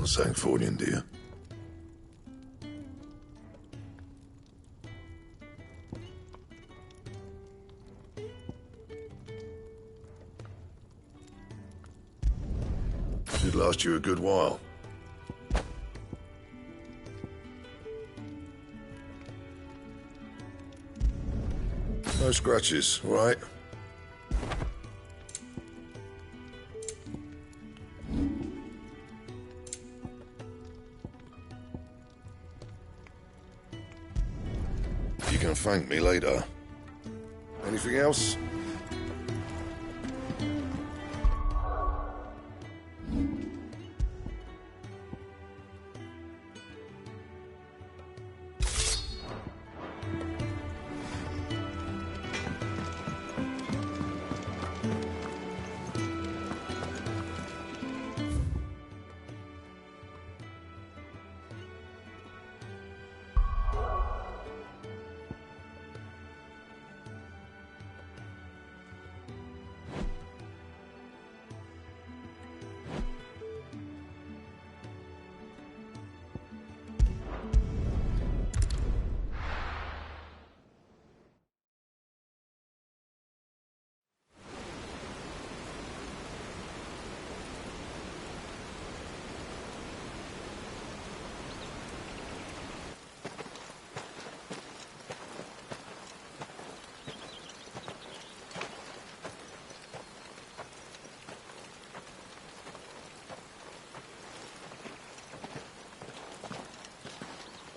something for you, dear. Should last you a good while. No scratches, all right? You can thank me later. Anything else?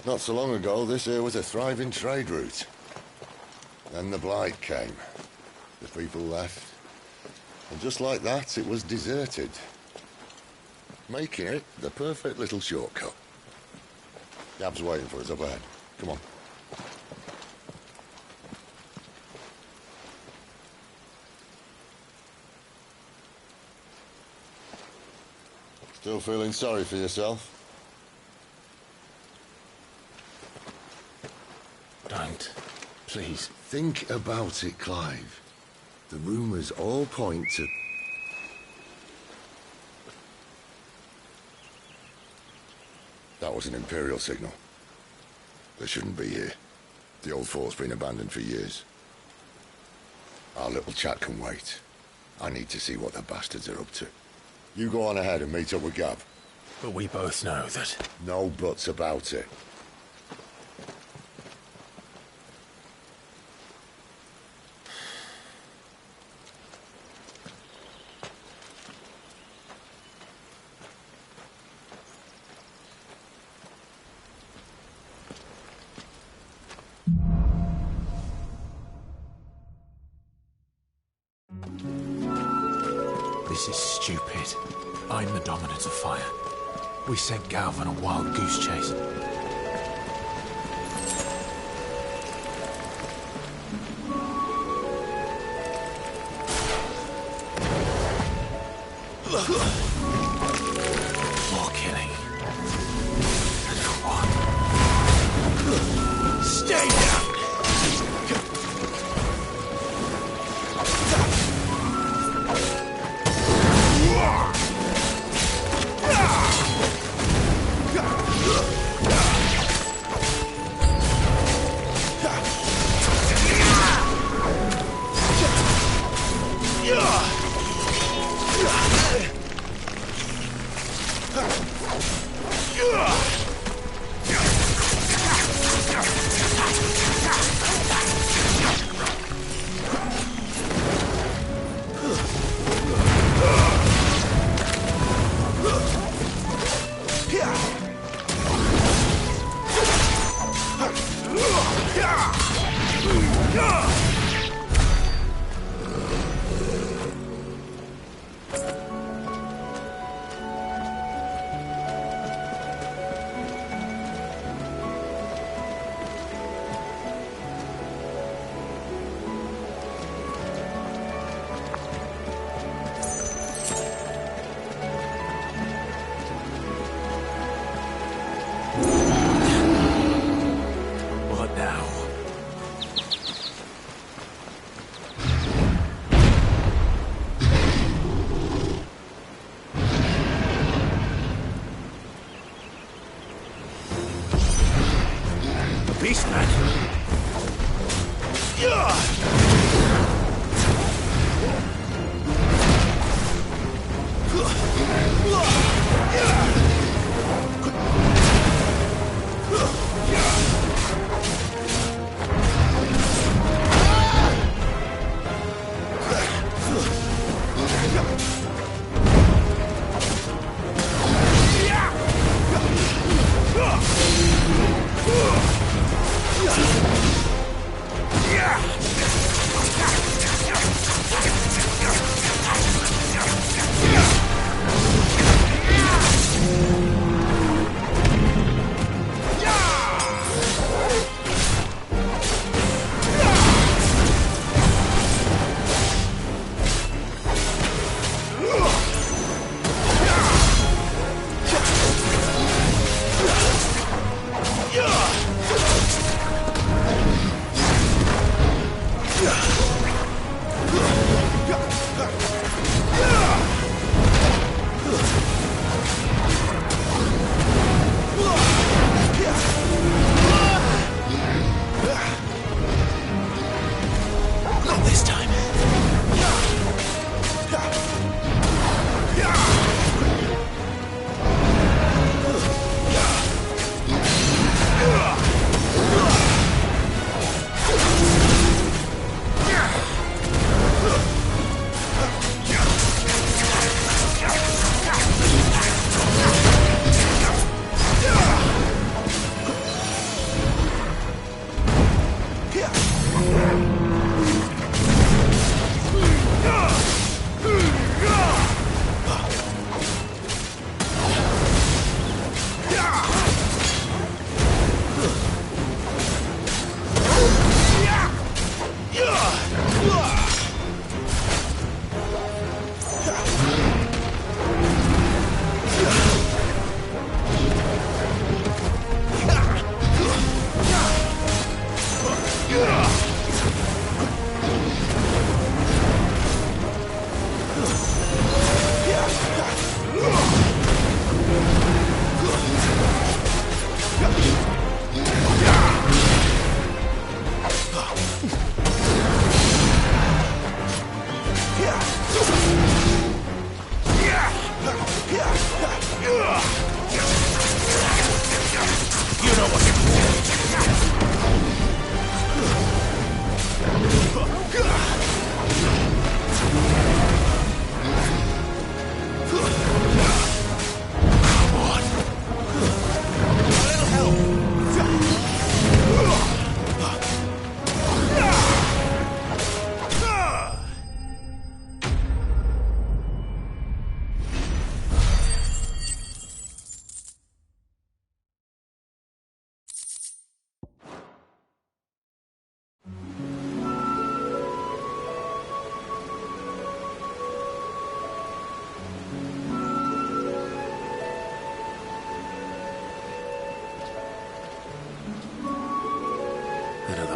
Not so long ago, this here was a thriving trade route. Then the Blight came. The people left. And just like that, it was deserted. Making it the perfect little shortcut. Gab's waiting for us up ahead. Come on. Still feeling sorry for yourself? Don't. Please. Think about it, Clive. The rumours all point to... That was an Imperial signal. They shouldn't be here. The old fort's been abandoned for years. Our little chat can wait. I need to see what the bastards are up to. You go on ahead and meet up with Gab. But we both know that... No buts about it. This is stupid. I'm the dominant of fire. We sent Galv on a wild goose chase. More killing. And for what? Stay down!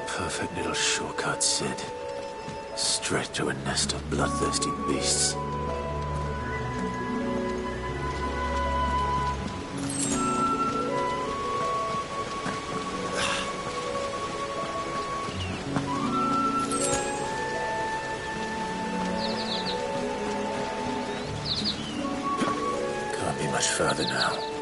Perfect little shortcut, Sid. Straight to a nest of bloodthirsty beasts. Can't be much further now.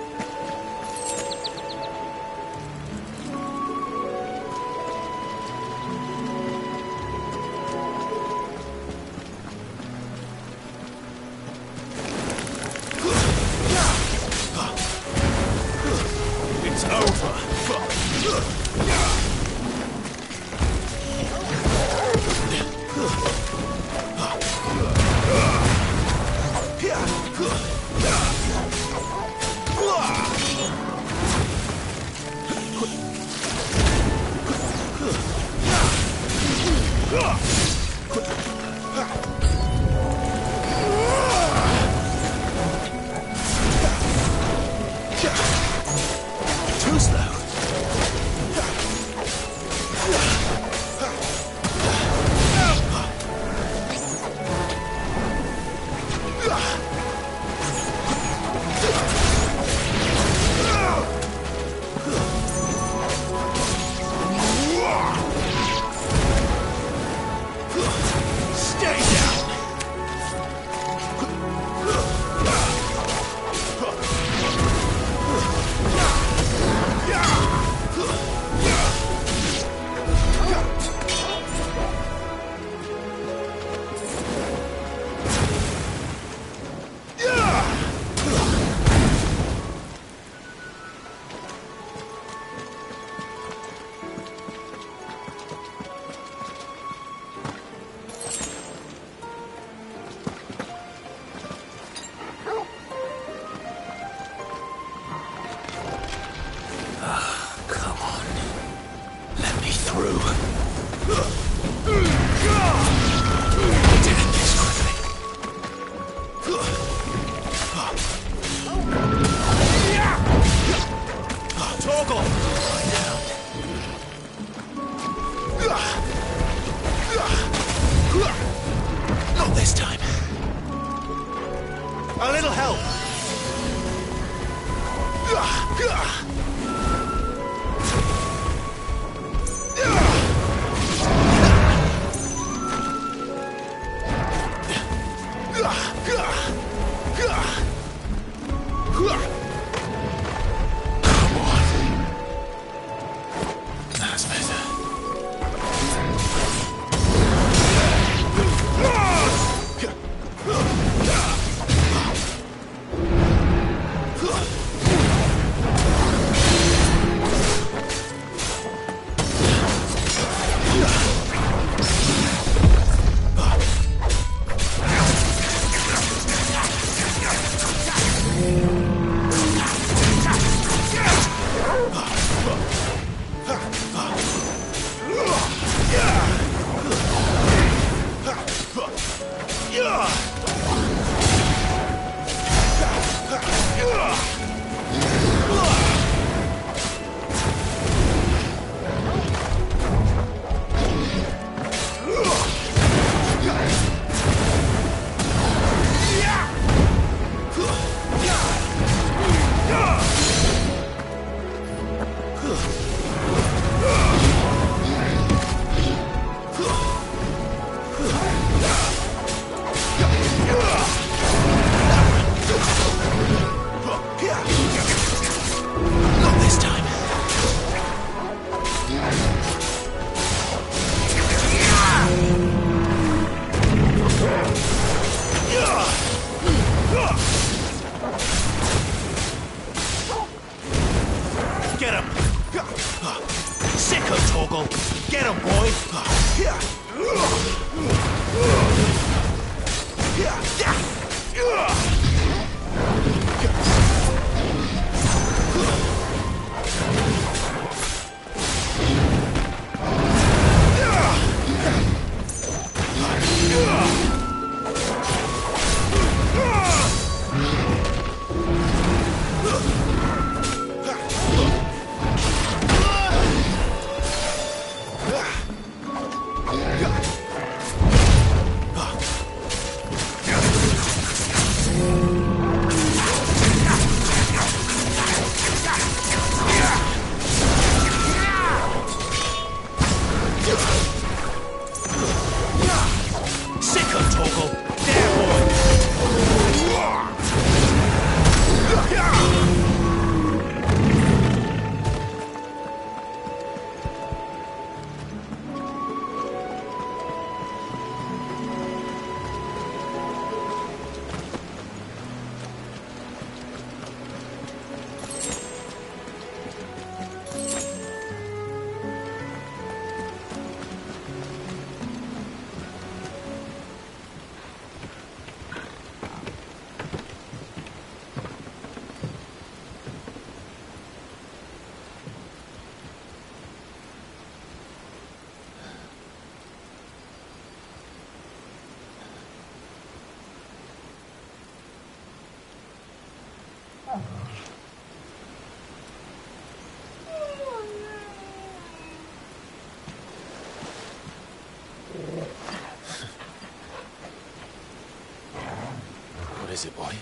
is it, boy?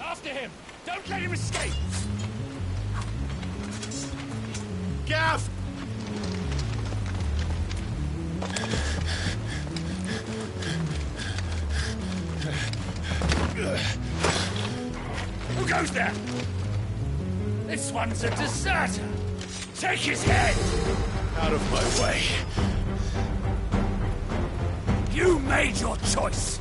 After him! Don't let him escape! Gav! Who goes there? This one's a deserter! Take his head! Out of my way. You made your choice!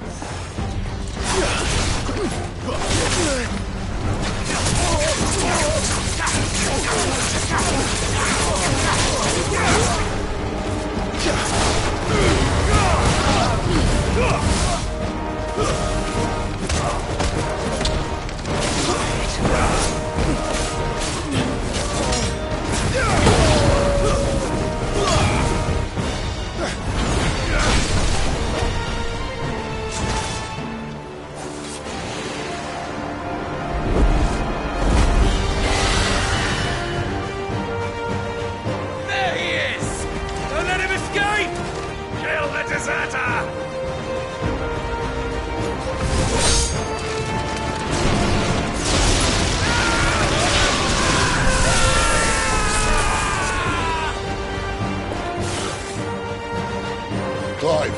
Clive,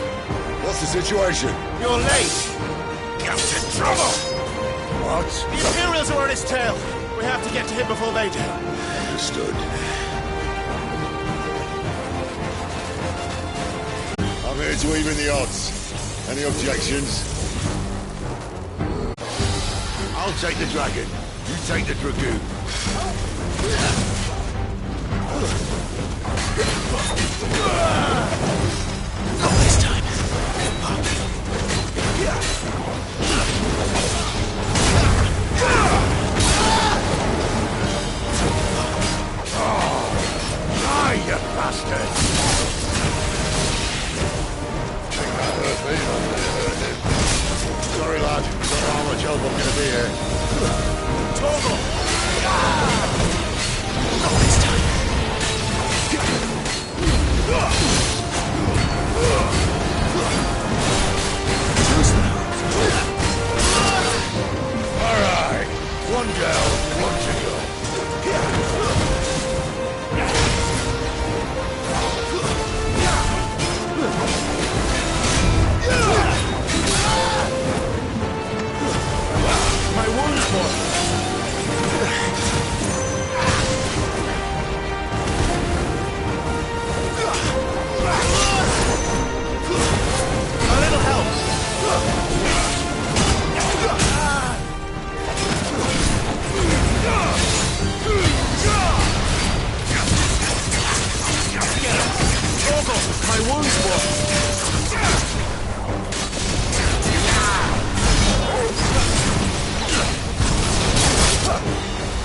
what's the situation? You're late! Gaff's in trouble! What? The Imperials are on his tail! We have to get to him before they do. Understood. I'm here to even the odds. Any objections? I'll take the dragon. You take the dragoon. Not this time. Die, you bastard! Sorry, lad. Don't know how much help I'm going to be here. Torgal! Not this time. All right. One down, one to go. My wound's more. A little help. Torgal, my wound's more.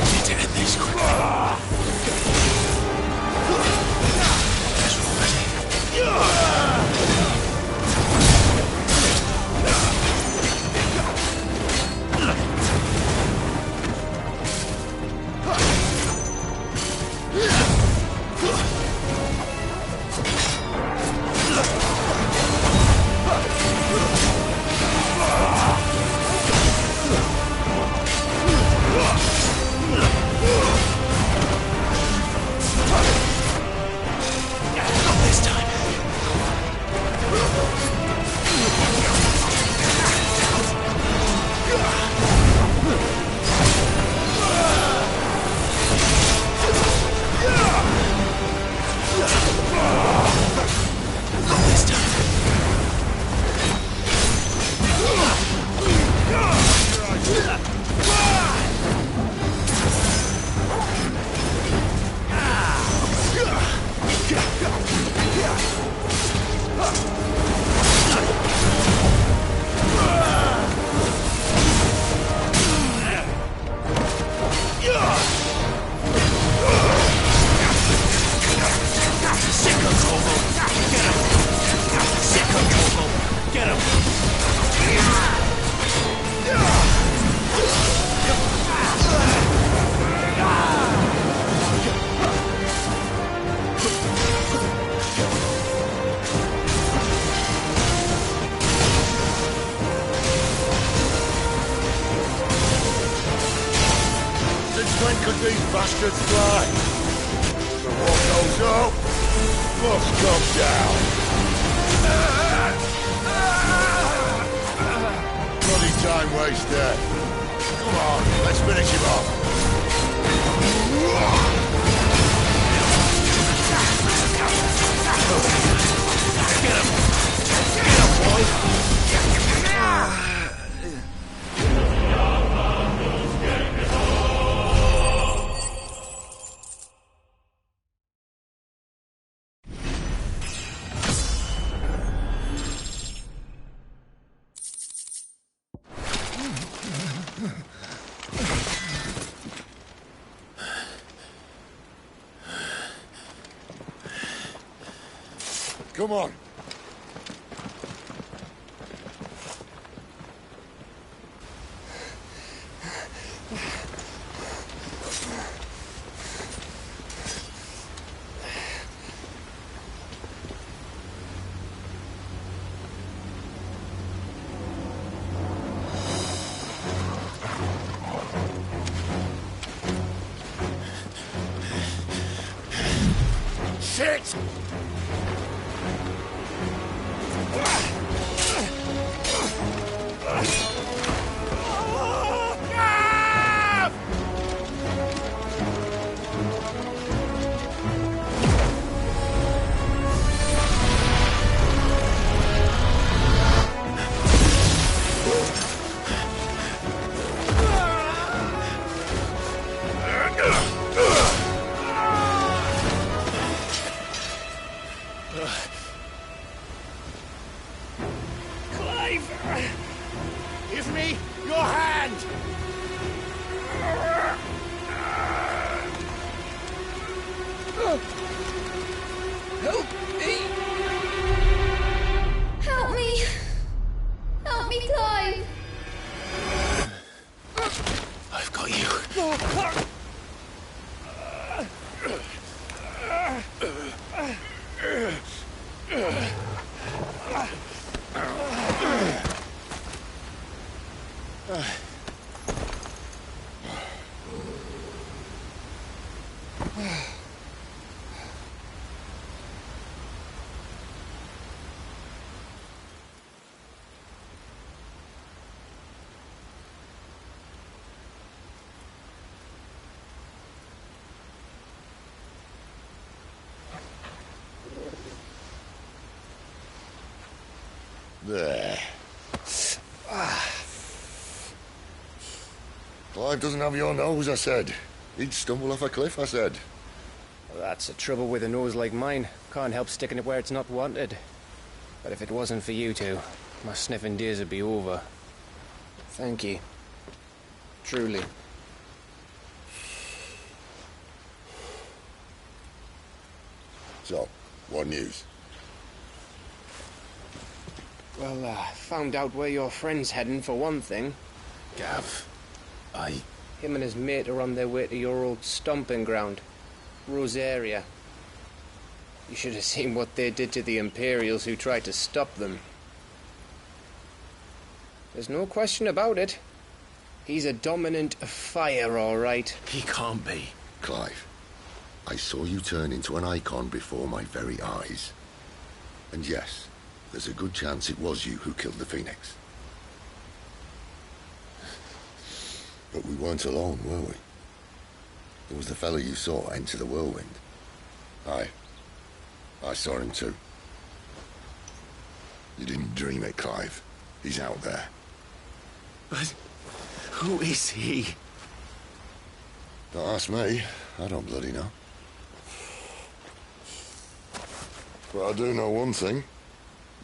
Need to end this quickly. Guess we're ready. These bastards fly. But what goes up must come down. Bloody time waster. Come on, let's finish him off. Get him! Get him, boys! Come on. Shit! Give me your hand! Help me! Help me! Help me, Clive! I've got you. There. Clive doesn't have your nose, I said. He'd stumble off a cliff, I said. Well, that's the trouble with a nose like mine. Can't help sticking it where it's not wanted. But if it wasn't for you two, my sniffing days would be over. Thank you. Truly. So, what news? Well, found out where your friend's heading, for one thing. Gav, Him and his mate are on their way to your old stomping ground, Rosaria. You should have seen what they did to the Imperials who tried to stop them. There's no question about it. He's a dominant of fire, all right. He can't be. Clive, I saw you turn into an icon before my very eyes. And yes, there's a good chance it was you who killed the Phoenix. But we weren't alone, were we? There was the fellow you saw enter the whirlwind. I saw him too. You didn't dream it, Clive. He's out there. But who is he? Don't ask me. I don't bloody know. But I do know one thing.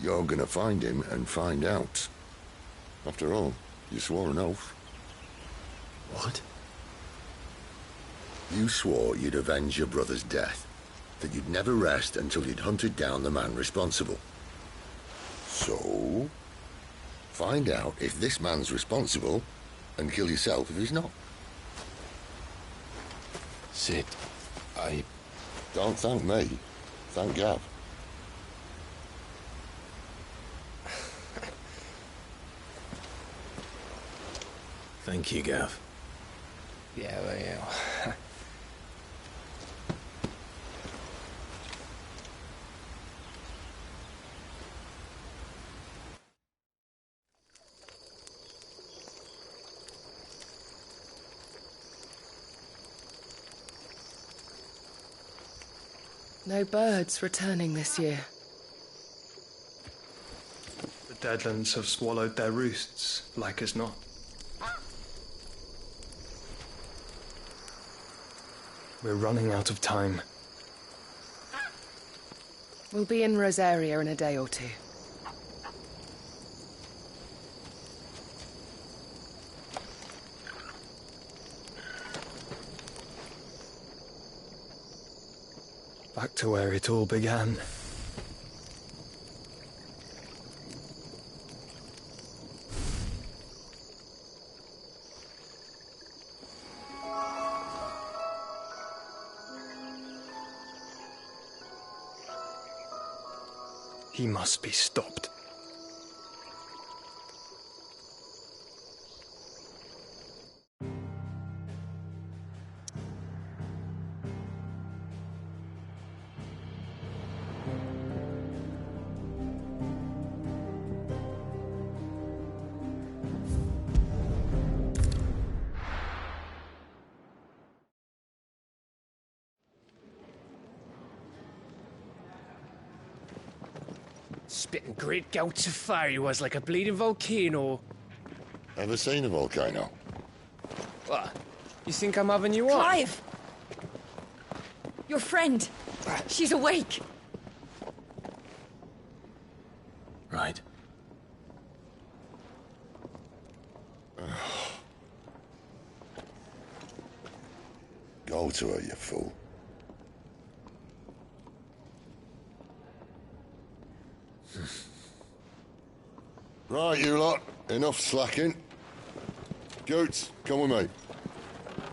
You're gonna find him and find out. After all, you swore an oath. What? You swore you'd avenge your brother's death. That you'd never rest until you'd hunted down the man responsible. So, find out if this man's responsible and kill yourself if he's not. Sid, Don't thank me. Thank Gav. Thank you, Gav. Yeah, well, No birds returning this year. The Deadlands have swallowed their roosts, like as not. We're running out of time. We'll be in Rosaria in a day or two. Back to where it all began. He must be stopped. Spitting great gouts of fire he was, like a bleeding volcano. Ever seen a volcano? What? You think I'm having you on? Clive! Your friend! She's awake! Right. Go to her, you fool. Right, you lot. Enough slacking. Goots, come with me.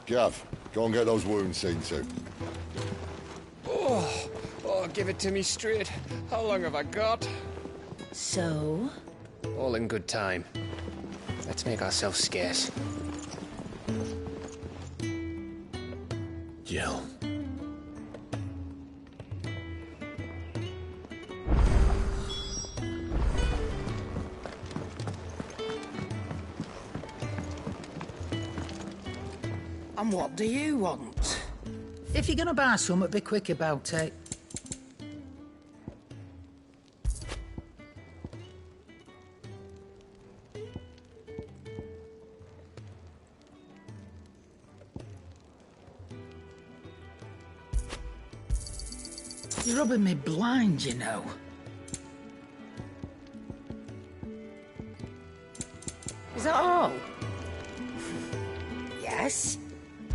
Gav, go and get those wounds seen to. Oh, give it to me straight. How long have I got? So? All in good time. Let's make ourselves scarce. Jill. And what do you want? If you're gonna buy something, be quick about it. You're rubbing me blind, you know. Is that all? Yes?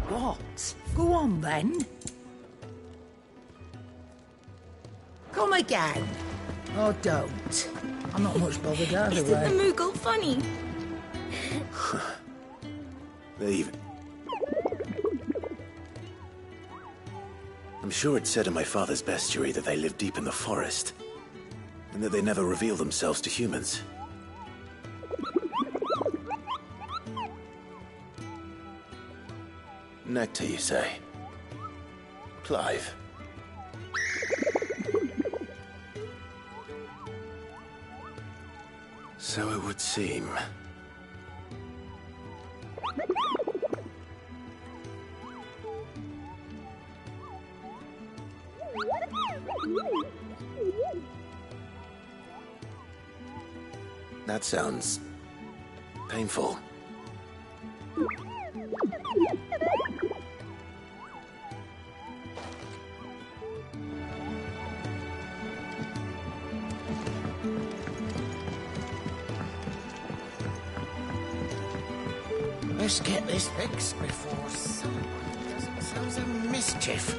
What? Go on, then. Come again. Or don't. I'm not much bothered either Isn't way. the Moogle funny? Leave it. I'm sure it said in my father's bestiary that they live deep in the forest, and that they never reveal themselves to humans. Nectar, you say? Clive. So it would seem. That sounds painful. Let's get this fixed before someone does themselves a mischief.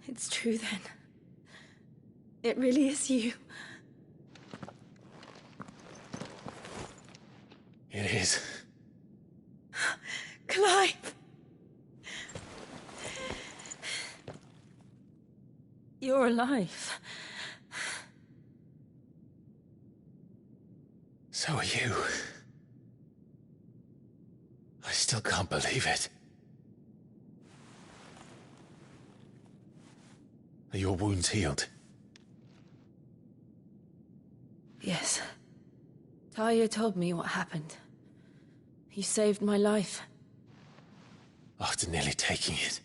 It's true then. It really is you. It is. Clive! You're alive. So are you. I still can't believe it. Are your wounds healed? Yes. Talia told me what happened. You saved my life. After nearly taking it,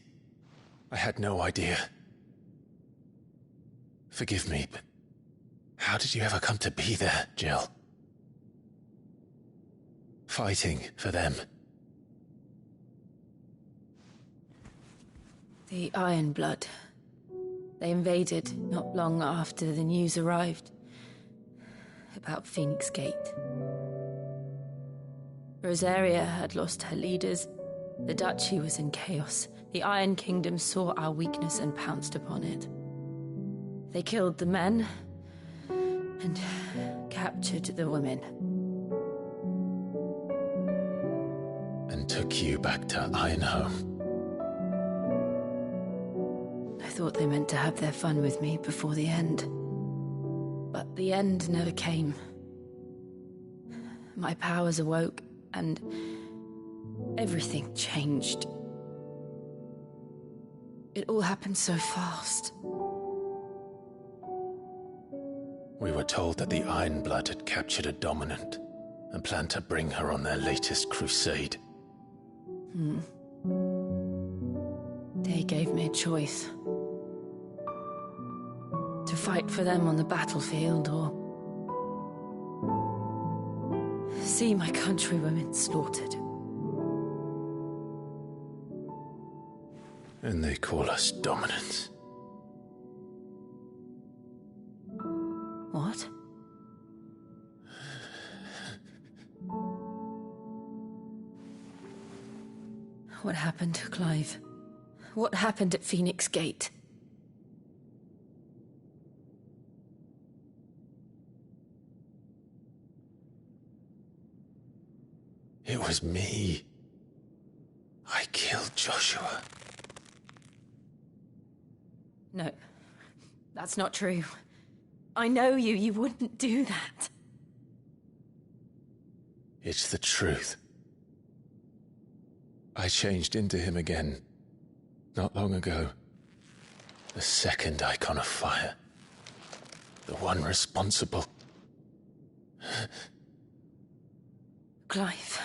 I had no idea. Forgive me, but how did you ever come to be there, Jill? Fighting for them. The Iron Blood. They invaded not long after the news arrived about Phoenix Gate. Rosaria had lost her leaders. The Duchy was in chaos. The Iron Kingdom saw our weakness and pounced upon it. They killed the men and captured the women. And took you back to Ironhome. I thought they meant to have their fun with me before the end. But the end never came. My powers awoke, and everything changed. It all happened so fast. We were told that the Iron Blood had captured a dominant and planned to bring her on their latest crusade. They gave me a choice. To fight for them on the battlefield, or see my countrywomen slaughtered. And they call us dominants. What? What happened, Clive? What happened at Phoenix Gate? It was me. I killed Joshua. No, that's not true. I know you. You wouldn't do that. It's the truth. I changed into him again, not long ago. The second icon of fire. The one responsible. Clive.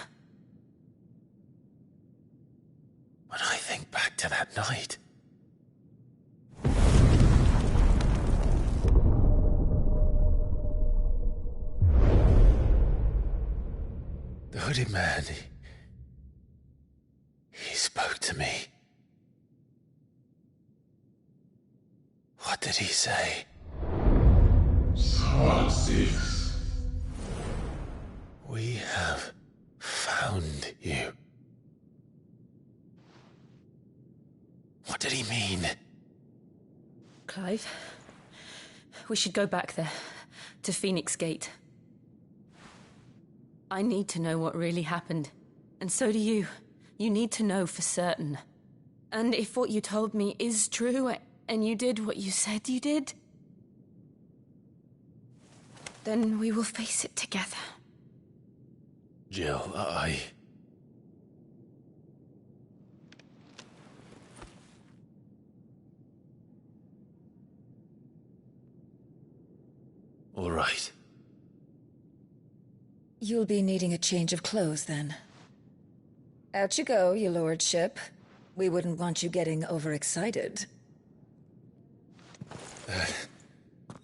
When I think back to that night... The hooded man, he spoke to me. What did he say? XVI. We have found you. What did he mean? Clive, we should go back there, to Phoenix Gate. I need to know what really happened. And so do you. You need to know for certain. And if what you told me is true, and you did what you said you did, then we will face it together. Jill, All right. You'll be needing a change of clothes, then. Out you go, your lordship. We wouldn't want you getting overexcited.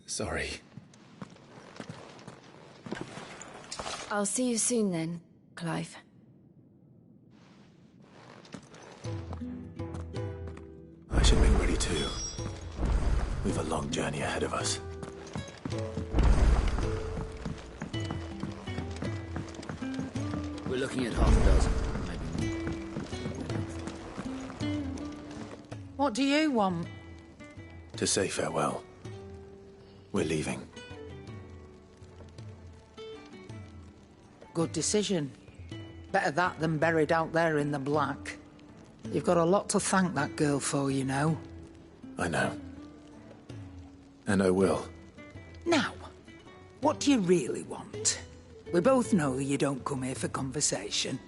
Sorry. I'll see you soon then, Clive. I should make ready too. We've a long journey ahead of us. We're looking at half a dozen, maybe more. What do you want? To say farewell. We're leaving. Good decision. Better that than buried out there in the black. You've got a lot to thank that girl for, you know. I know. And I will. Now, what do you really want? We both know you don't come here for conversation.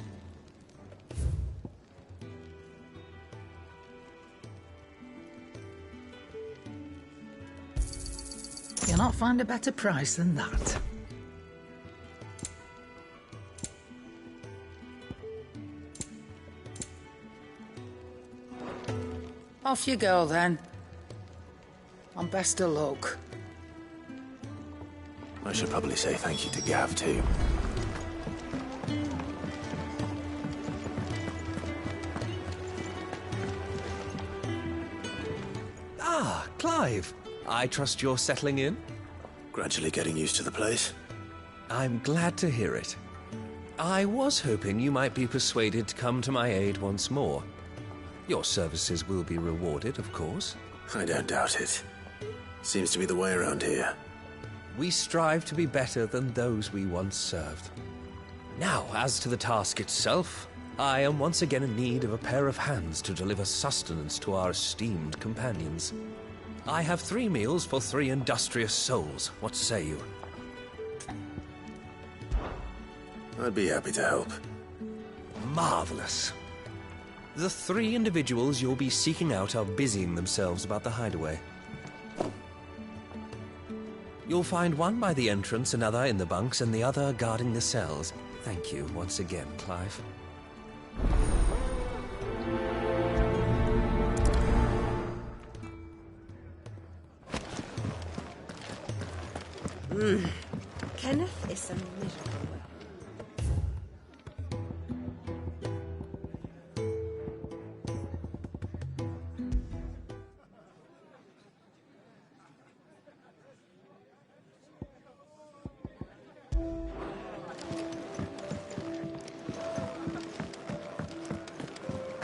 Cannot find a better price than that. Off you go, then. And best of luck. I should probably say thank you to Gav, too. Ah, Clive. I trust you're settling in? Gradually getting used to the place. I'm glad to hear it. I was hoping you might be persuaded to come to my aid once more. Your services will be rewarded, of course. I don't doubt it. Seems to be the way around here. We strive to be better than those we once served. Now, as to the task itself, I am once again in need of a pair of hands to deliver sustenance to our esteemed companions. I have 3 meals for 3 industrious souls. What say you? I'd be happy to help. Marvelous. The 3 individuals you'll be seeking out are busying themselves about the hideaway. You'll find one by the entrance, another in the bunks, and the other guarding the cells. Thank you once again, Clive. Kenneth is a miserable.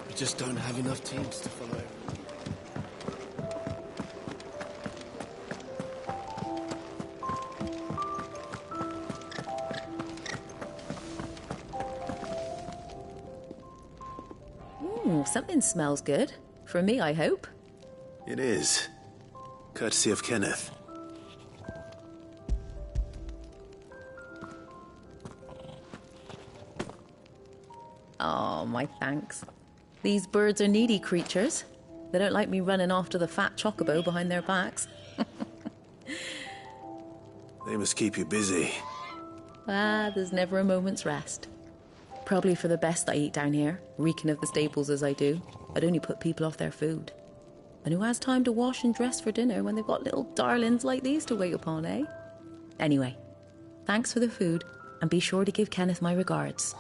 We just don't have enough teams to follow. Something smells good. For me, I hope. It is. Courtesy of Kenneth. Oh, my thanks. These birds are needy creatures. They don't like me running after the fat chocobo behind their backs. They must keep you busy. There's never a moment's rest. Probably for the best I eat down here, reeking of the stables as I do. I'd only put people off their food. And who has time to wash and dress for dinner when they've got little darlings like these to wait upon, eh? Anyway, thanks for the food, and be sure to give Kenneth my regards.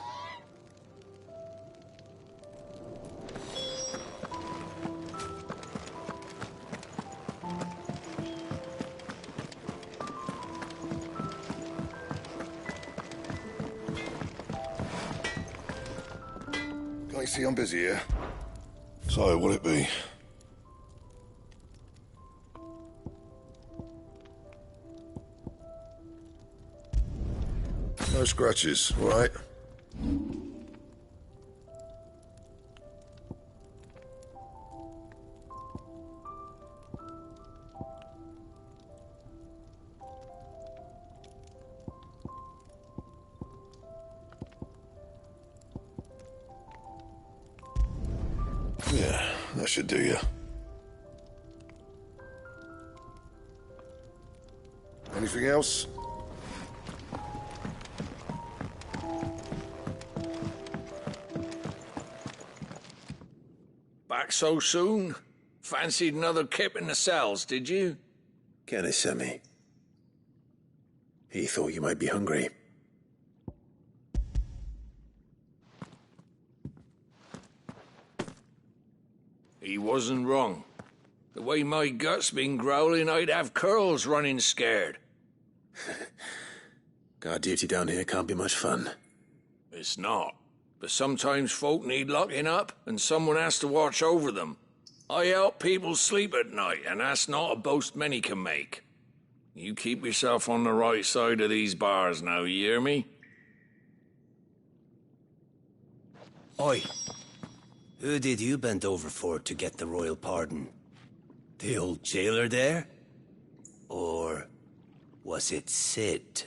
Can't you see I'm busy here? So, will it be? No scratches, all right? Yeah, that should do you. Anything else? Back so soon? Fancied another kip in the cells, did you? Kenneth sent me. He thought you might be hungry. He wasn't wrong. The way my gut's been growling, I'd have curls running scared. Guard duty down here can't be much fun. It's not. But sometimes folk need locking up, and someone has to watch over them. I help people sleep at night, and that's not a boast many can make. You keep yourself on the right side of these bars now, you hear me? Oi. Who did you bend over for to get the royal pardon? The old jailer there? Or was it Sid?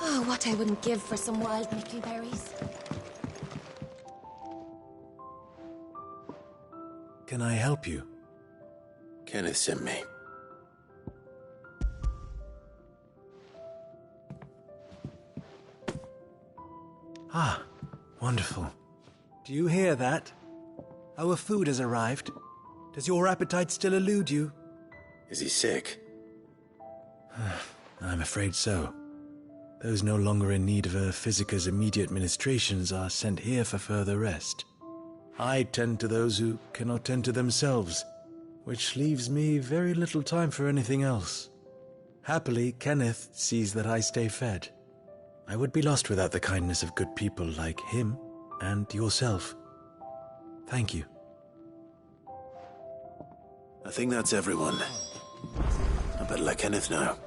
Oh, what I wouldn't give for some wild mickleberries. Can I help you? Kenneth sent me. Ah, wonderful. Do you hear that? Our food has arrived. Does your appetite still elude you? Is he sick? I'm afraid so. Those no longer in need of a Physica's immediate ministrations are sent here for further rest. I tend to those who cannot tend to themselves, which leaves me very little time for anything else. Happily, Kenneth sees that I stay fed. I would be lost without the kindness of good people like him and yourself. Thank you. I think that's everyone. I better let Kenneth know.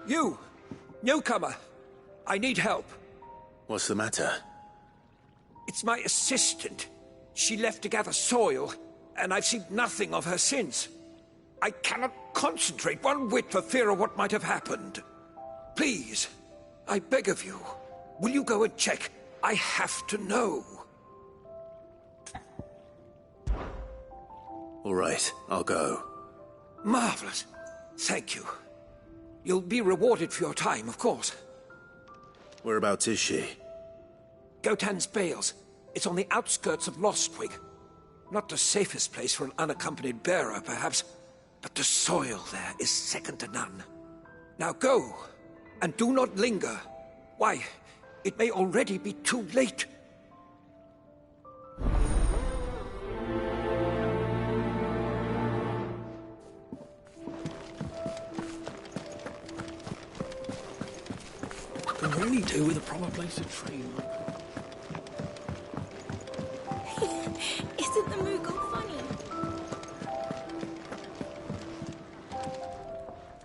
You! Newcomer! I need help. What's the matter? It's my assistant. She left to gather soil, and I've seen nothing of her since. I cannot concentrate one whit for fear of what might have happened. Please, I beg of you, will you go and check? I have to know. All right, I'll go. Marvelous. Thank you. You'll be rewarded for your time, of course. Whereabouts is she? Gotan's Bales. It's on the outskirts of Lostwig. Not the safest place for an unaccompanied bearer, perhaps, but the soil there is second to none. Now go, and do not linger. Why, it may already be too late. Can really do with a proper place to train. Isn't the Moogle funny?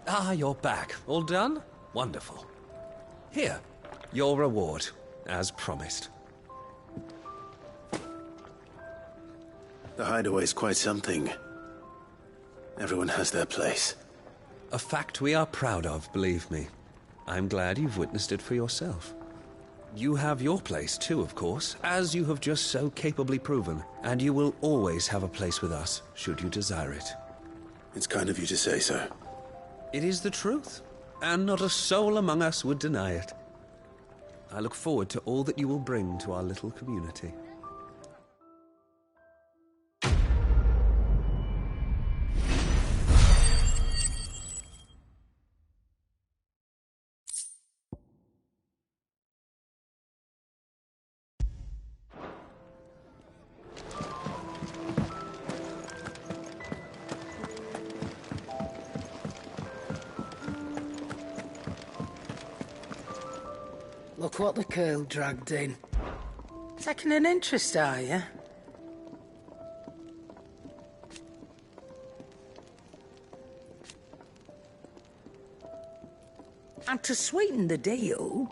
Ah, you're back. All done? Wonderful. Here, your reward, as promised. The hideaway's quite something. Everyone has their place. A fact we are proud of, believe me. I'm glad you've witnessed it for yourself. You have your place too, of course, as you have just so capably proven, and you will always have a place with us, should you desire it. It's kind of you to say so. It is the truth, and not a soul among us would deny it. I look forward to all that you will bring to our little community. Look what the curl dragged in. Taking an interest, are you? And to sweeten the deal...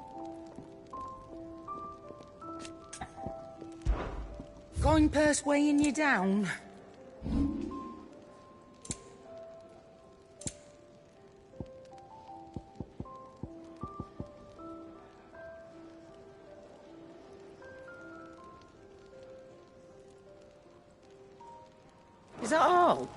Going purse weighing you down? Is that all?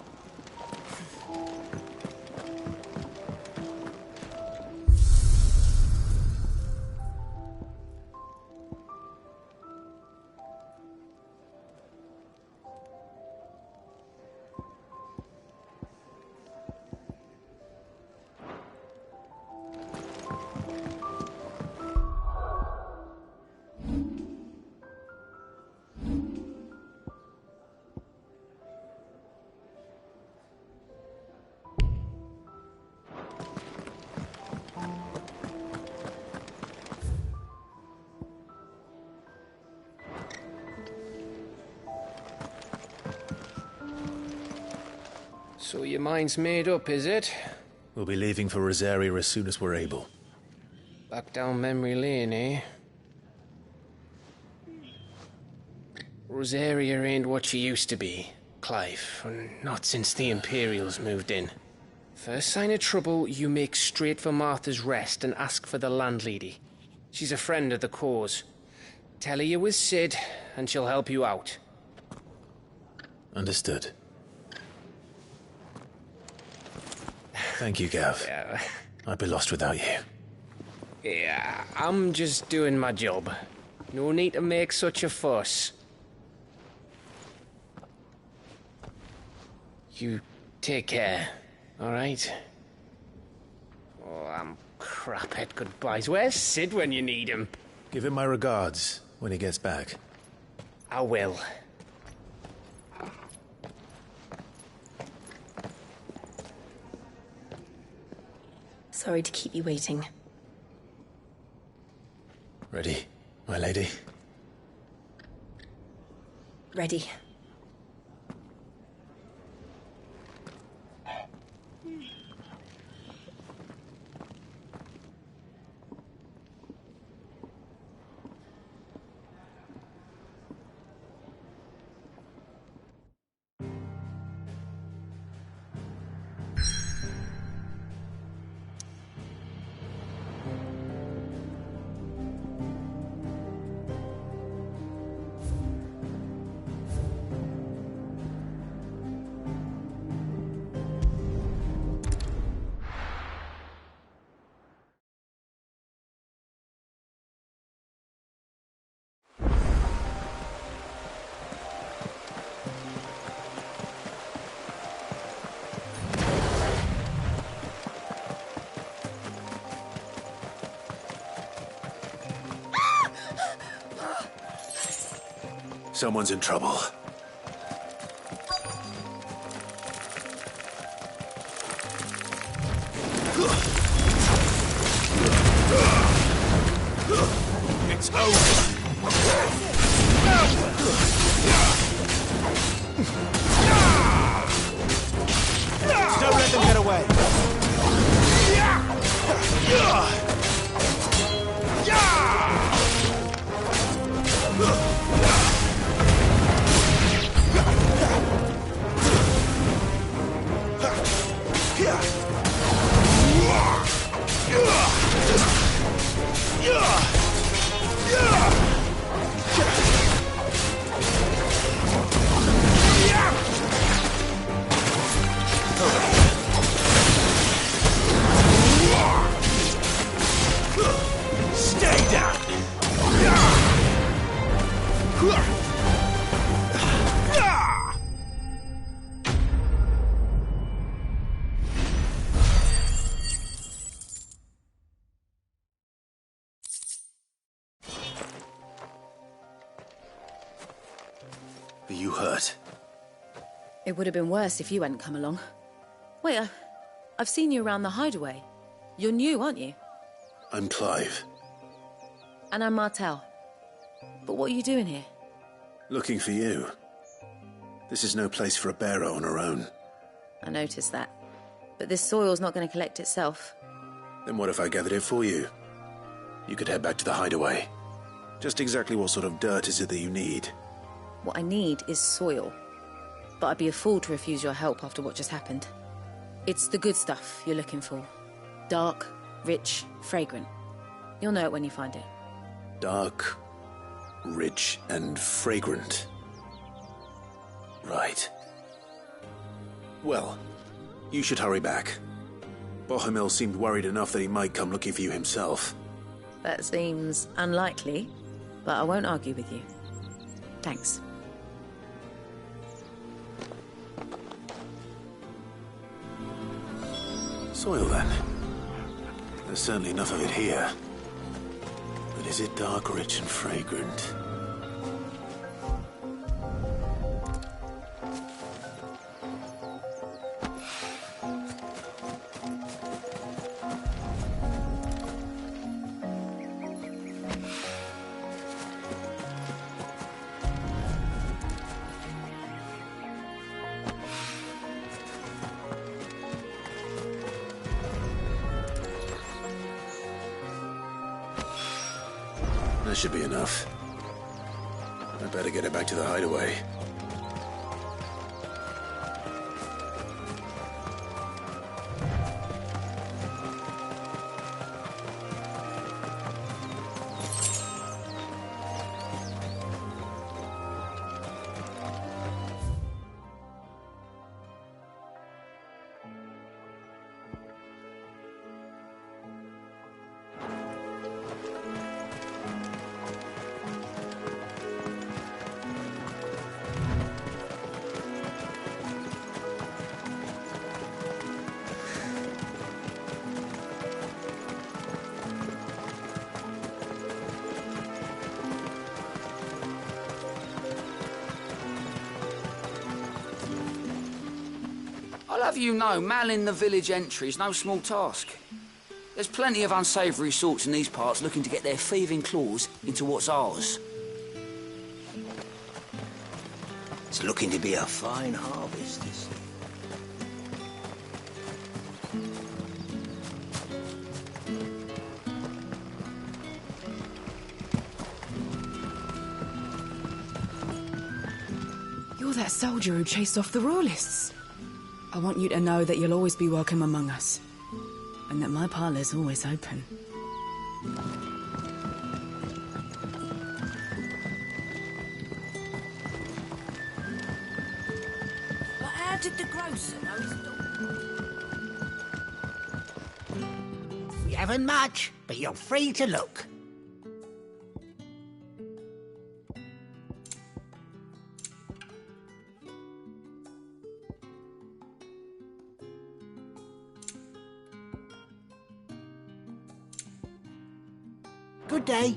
So your mind's made up, is it? We'll be leaving for Rosaria as soon as we're able. Back down memory lane, eh? Rosaria ain't what she used to be. Clive. Not since the Imperials moved in. First sign of trouble, you make straight for Martha's Rest and ask for the landlady. She's a friend of the cause. Tell her you was Sid, and she'll help you out. Understood. Thank you, Gav. Yeah. I'd be lost without you. Yeah, I'm just doing my job. No need to make such a fuss. You take care, all right? Oh, I'm crap at goodbyes. Where's Sid when you need him? Give him my regards when he gets back. I will. Sorry to keep you waiting. Ready, my lady? Ready. Someone's in trouble. It's over. Don't let them get away. Stay down. Are you hurt? It would have been worse if you hadn't come along. Wait, I've seen you around the hideaway. You're new, aren't you? I'm Clive. And I'm Martel. But what are you doing here? Looking for you. This is no place for a bearer on her own. I noticed that. But this soil's not going to collect itself. Then what if I gathered it for you? You could head back to the hideaway. Just exactly what sort of dirt is it that you need? What I need is soil. But I'd be a fool to refuse your help after what just happened. It's the good stuff you're looking for. Dark, rich, fragrant. You'll know it when you find it. Dark, rich, and fragrant. Right. Well, you should hurry back. Bohemil seemed worried enough that he might come looking for you himself. That seems unlikely, but I won't argue with you. Thanks. Soil, then. There's certainly enough of it here. But is it dark, rich, and fragrant? That should be enough. I better get it back to the hideaway. I'll have you know, manning the village entry is no small task. There's plenty of unsavoury sorts in these parts looking to get their thieving claws into what's ours. It's looking to be a fine harvest, this. You're that soldier who chased off the royalists. I want you to know that you'll always be welcome among us. And that my parlour's always open. But how did the grocer know his dog? We haven't much, but you're free to look. Good day.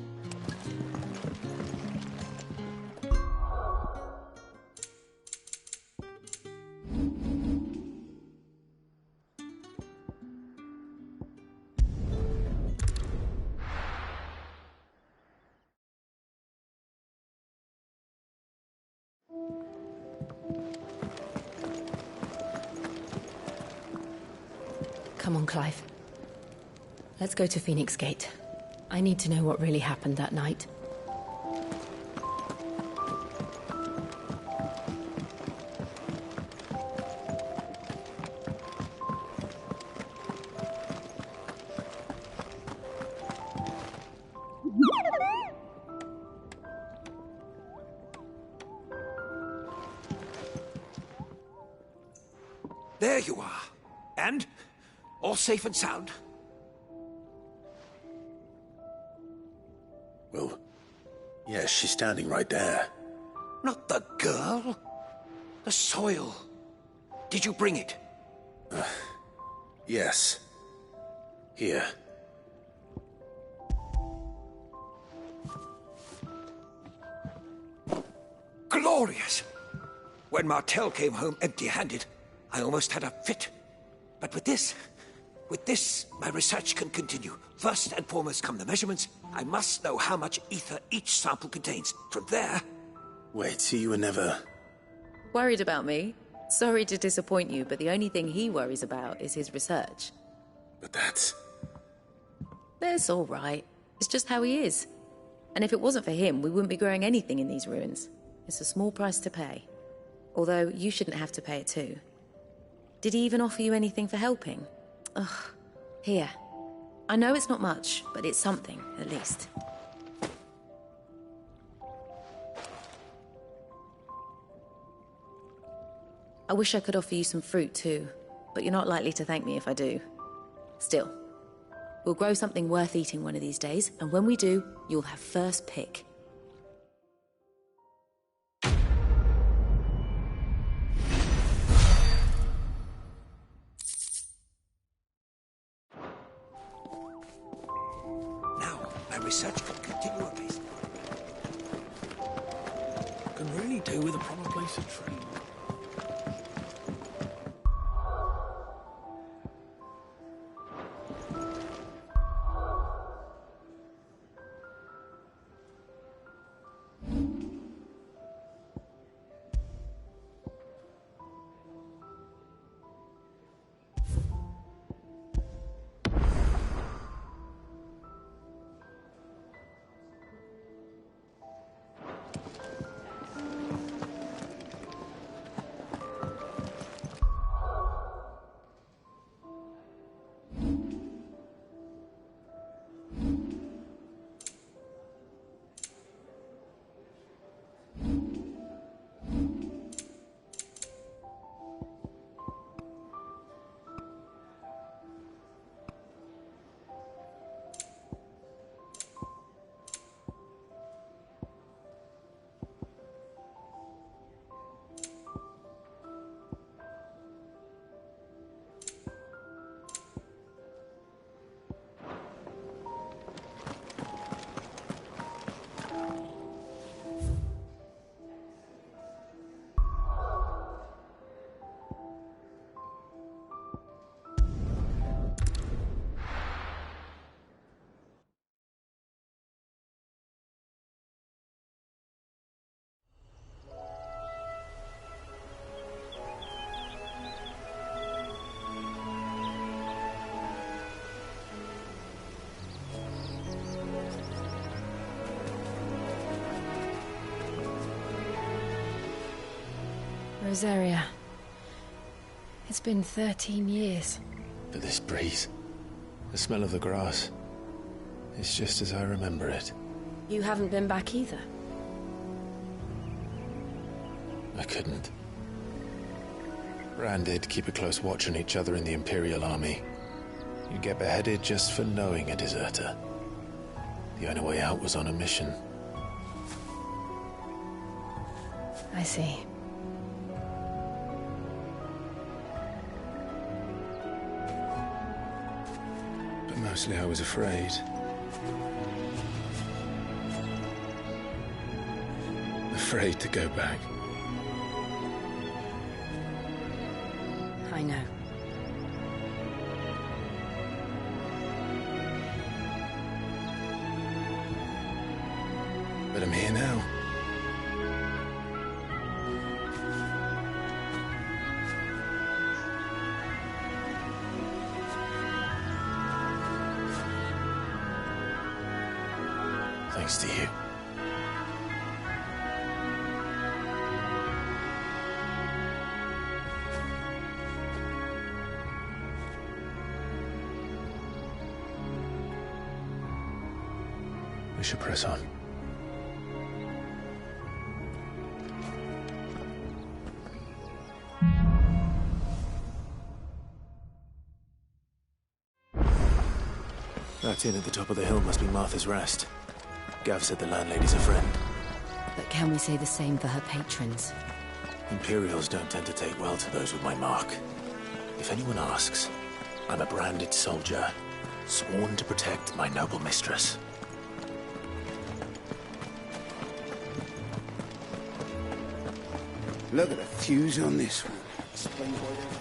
Come on, Clive. Let's go to Phoenix Gate. I need to know what really happened that night. There you are. And? All safe and sound? Well, yes, she's standing right there. Not the girl. The soil. Did you bring it? Yes. Here. Glorious! When Martel came home empty-handed, I almost had a fit. But with this, my research can continue. First and foremost come the measurements. I must know how much ether each sample contains. From there... Wait, so you were never... Worried about me? Sorry to disappoint you, but the only thing he worries about is his research. But that's... That's all right. It's just how he is. And if it wasn't for him, we wouldn't be growing anything in these ruins. It's a small price to pay. Although, you shouldn't have to pay it too. Did he even offer you anything for helping? Ugh. Here. I know it's not much, but it's something, at least. I wish I could offer you some fruit too, but you're not likely to thank me if I do. Still, we'll grow something worth eating one of these days, and when we do, you'll have first pick. Research can continue apace. Can really do with a proper place to train. Rosaria. It's been 13 years. But this breeze, the smell of the grass, it's just as I remember it. You haven't been back either. I couldn't. Bran did keep a close watch on each other in the Imperial Army. You'd get beheaded just for knowing a deserter. The only way out was on a mission. I see. But mostly I was afraid. Afraid to go back. I know. But I'm here now. Thanks to you. We should press on. That inn at the top of the hill must be Martha's Rest. Gav said the landlady's a friend. But can we say the same for her patrons? Imperials don't tend to take well to those with my mark. If anyone asks, I'm a branded soldier, sworn to protect my noble mistress. Look at the fuse on this one. Explain why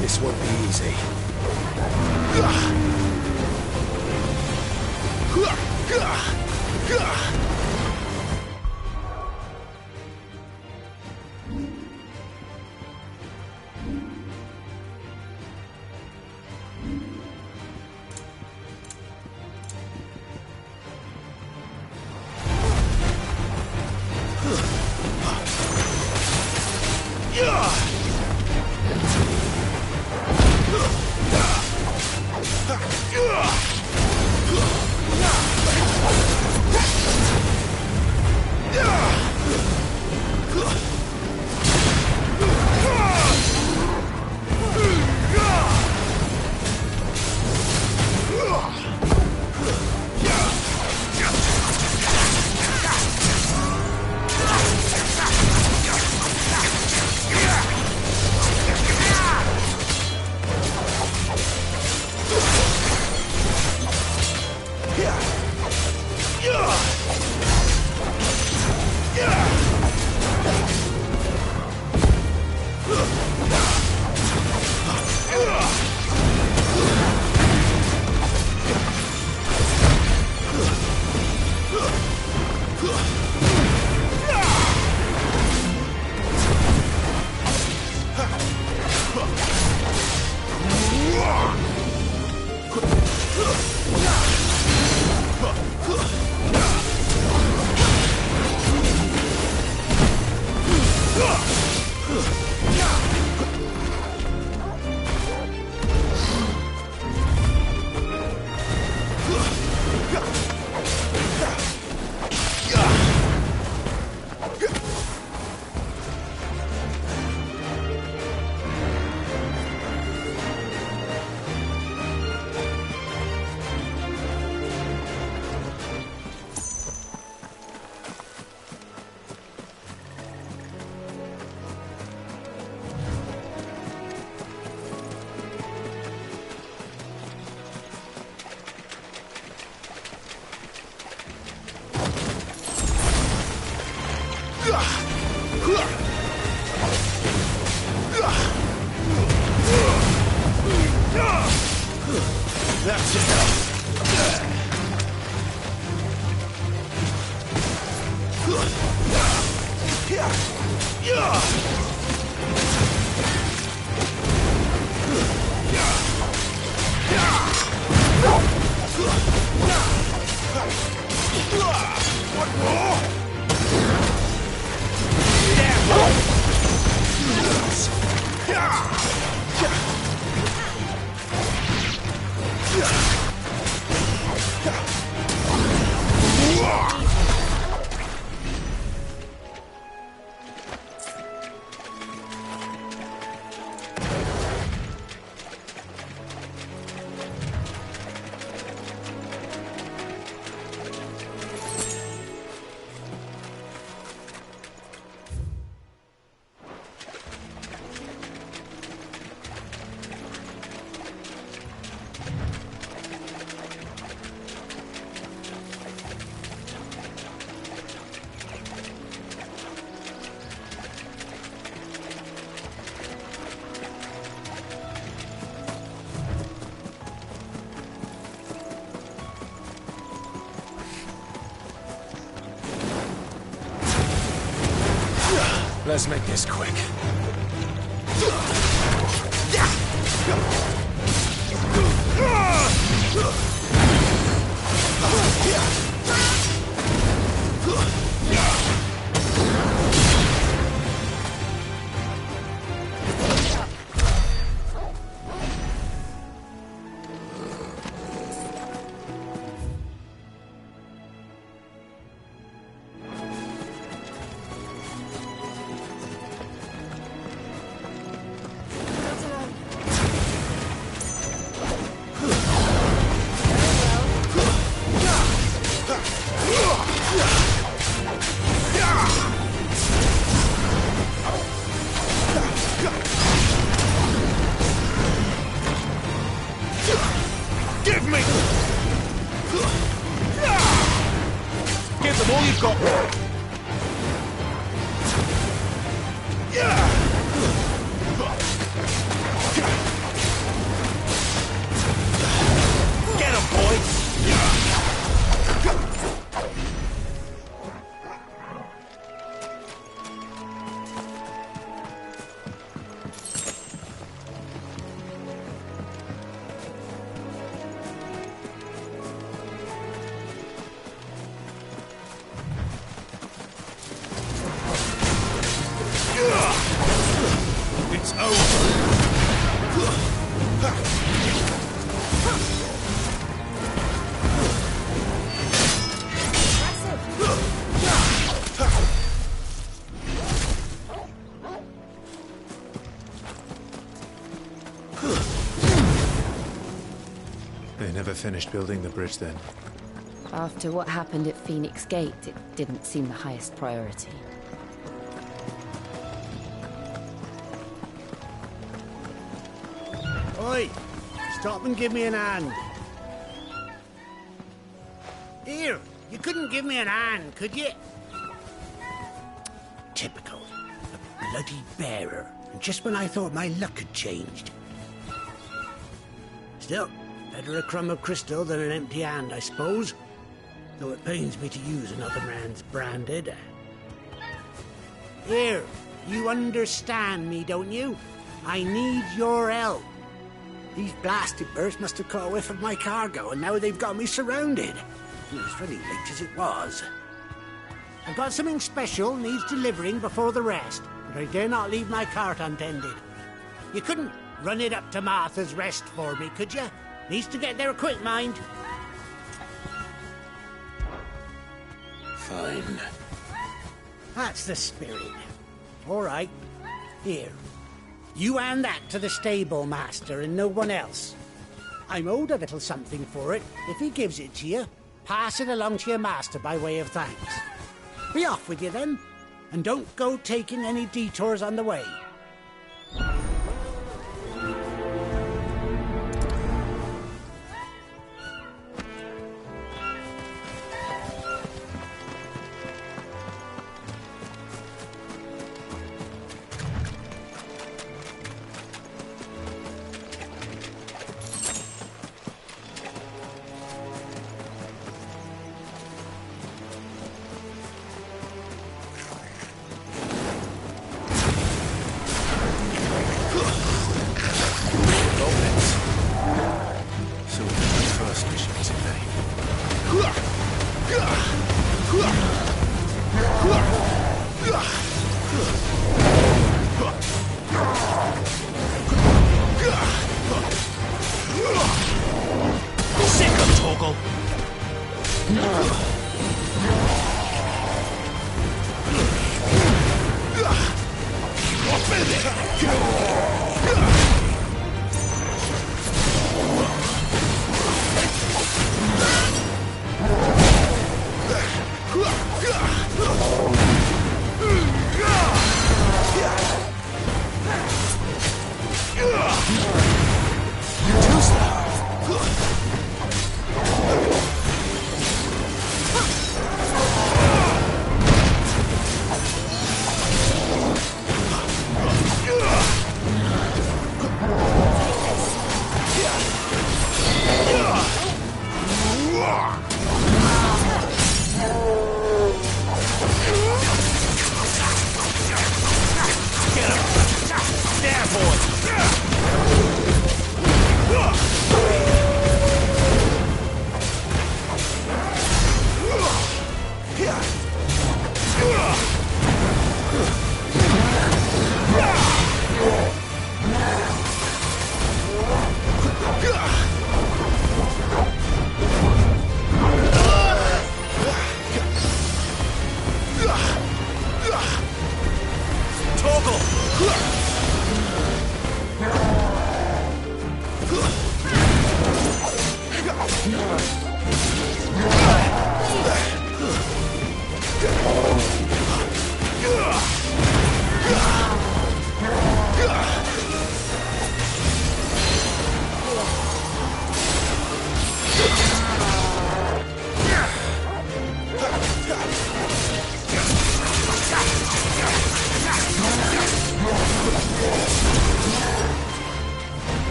This won't be easy. That's it. What more? Let's make this quick. Give me! Give them all you've got. Get him, boy! It's over. They never finished building the bridge then. After what happened at Phoenix Gate, it didn't seem the highest priority. Oi! Stop and give me an hand. Here, you couldn't give me an hand, could you? Typical. A bloody bearer. And just when I thought my luck had changed. Still, better a crumb of crystal than an empty hand, I suppose. Though it pains me to use another man's branded. Here, you understand me, don't you? I need your help. These blasted birds must have caught a whiff of my cargo, and now they've got me surrounded. It was very late as it was. I've got something special needs delivering before the rest, but I dare not leave my cart untended. You couldn't run it up to Martha's Rest for me, could you? Needs to get there quick, mind. Fine. That's the spirit. All right. Here. You hand that to the stable master and no one else. I'm owed a little something for it. If he gives it to you, pass it along to your master by way of thanks. Be off with you then, and don't go taking any detours on the way.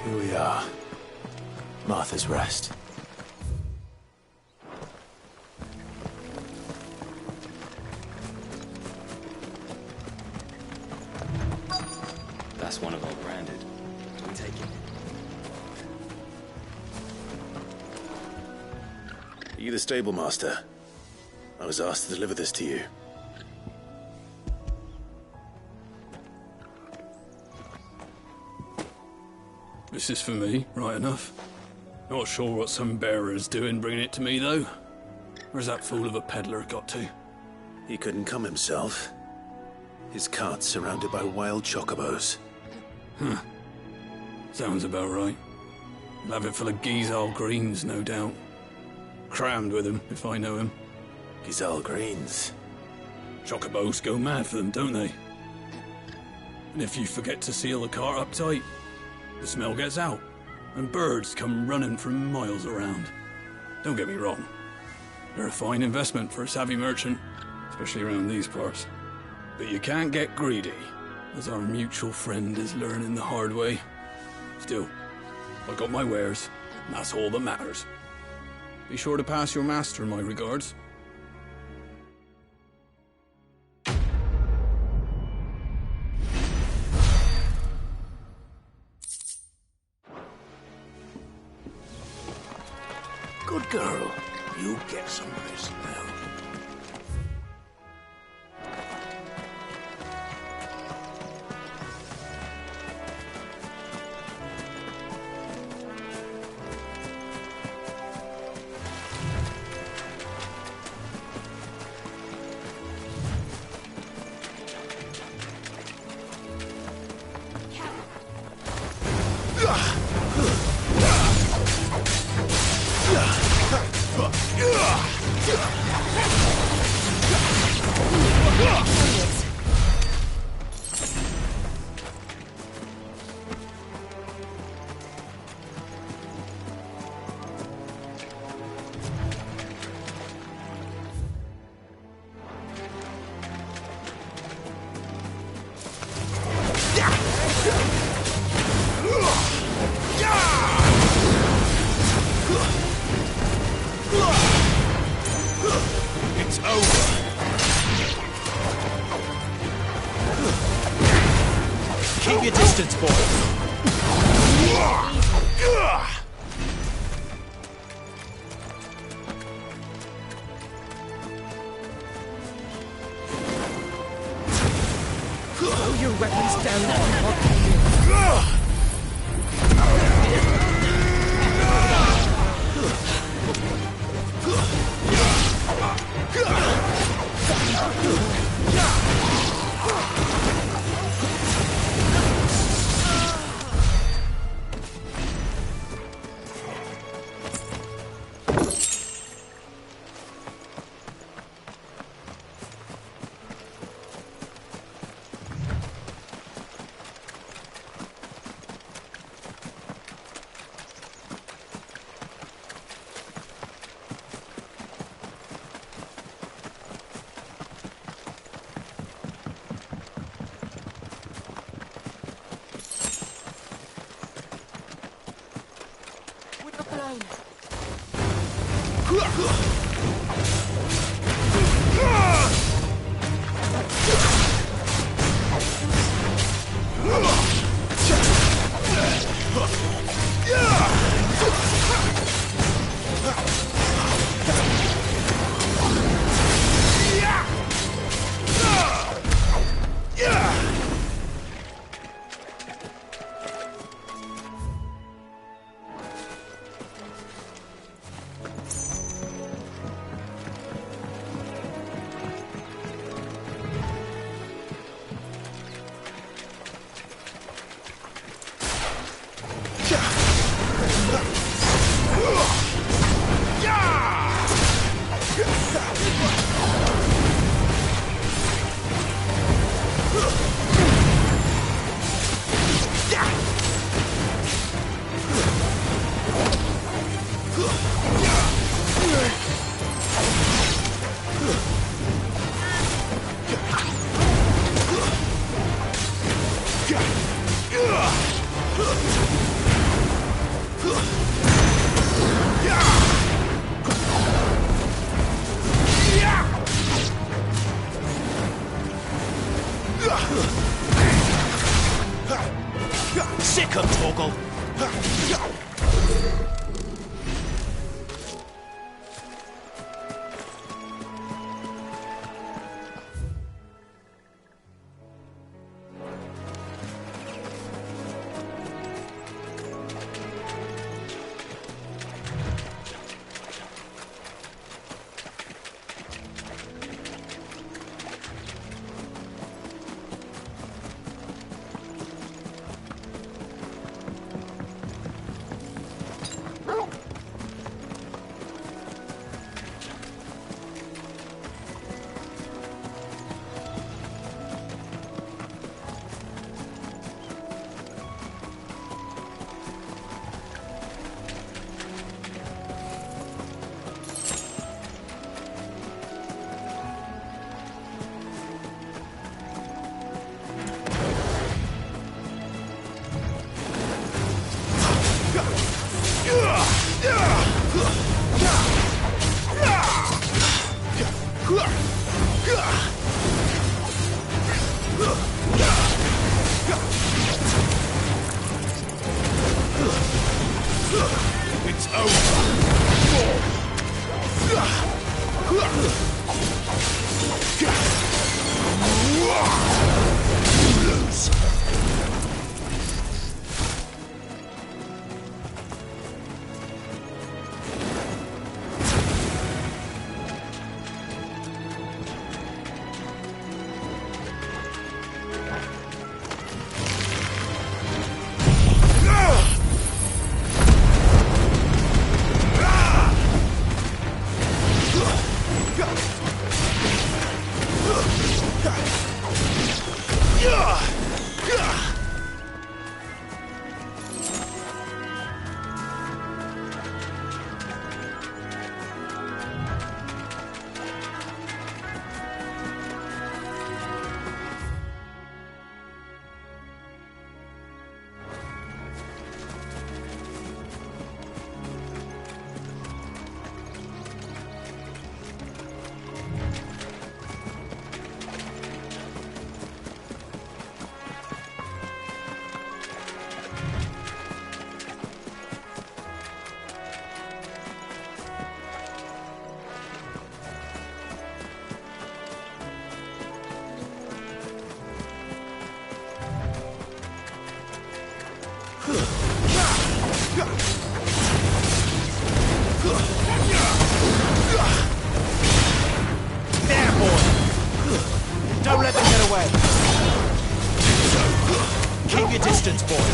Here we are. Martha's Rest. That's one of our branded. Do we take it? Are you the stable master? I was asked to deliver this to you. This is for me, right enough. Not sure what some bearer's doing bringing it to me, though. Where's that fool of a peddler got to? He couldn't come himself. His cart's surrounded by wild chocobos. Huh. Sounds about right. He'll have it full of Gizal greens, no doubt. Crammed with him, if I know him. Gizal greens? Chocobos go mad for them, don't they? And if you forget to seal the cart up tight, the smell gets out, and birds come running from miles around. Don't get me wrong. They're a fine investment for a savvy merchant, especially around these parts. But you can't get greedy, as our mutual friend is learning the hard way. Still, I got my wares, and that's all that matters. Be sure to pass your master my regards. Good girl. You get some rest now. It's over. Keep your distance, boy. Throw your weapons down. Sick of Torgal! There, boy! Don't let them get away! Keep your distance, boy!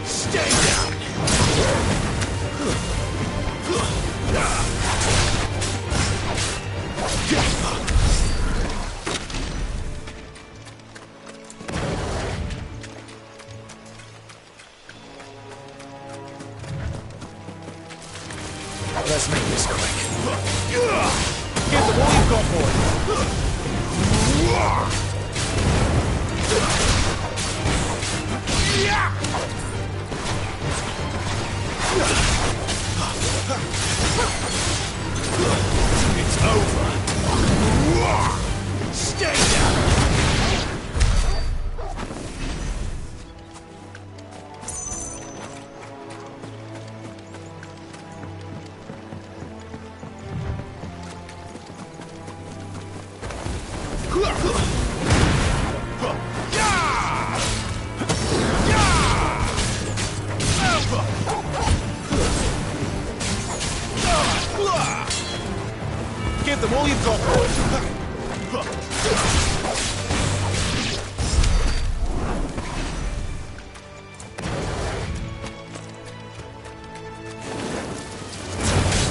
Stay down! Let's make this quick. Give them all you've got, boy! It's over. Stay down! Give them all you've got, boy!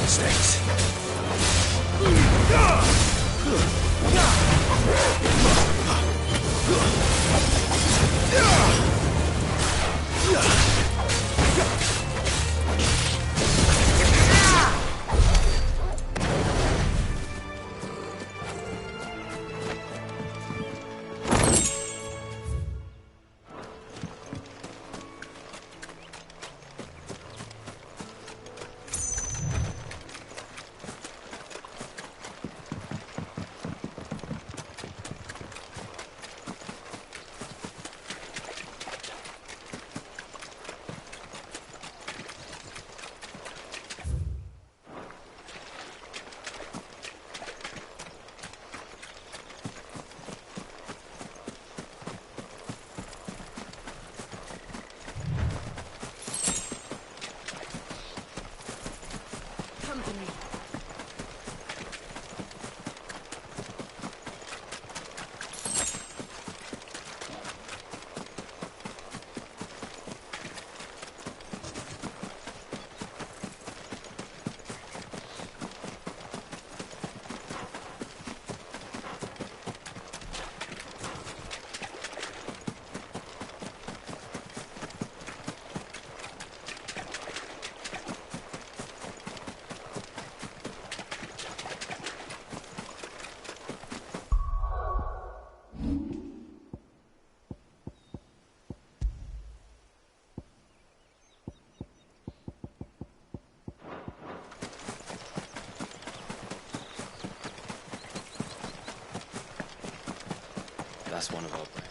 Mistakes. That's one of our brand.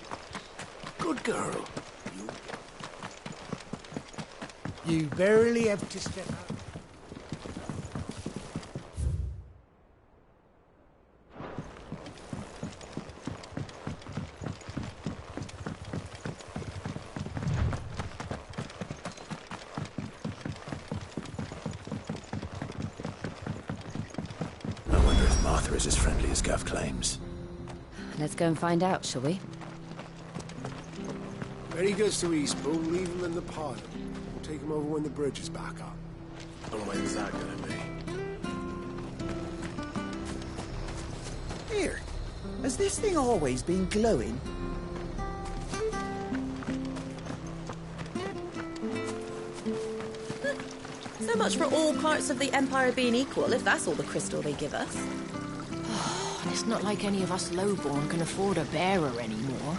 Good girl. You barely have to step out. I wonder if Martha is as friendly as Gav claims. Let's go and find out, shall we? When he goes to Eastbourne, leave him in the pile. We'll take him over when the bridge is back up. And when's that gonna be? Here, has this thing always been glowing? So much for all parts of the Empire being equal, if that's all the crystal they give us. It's not like any of us lowborn can afford a bearer anymore.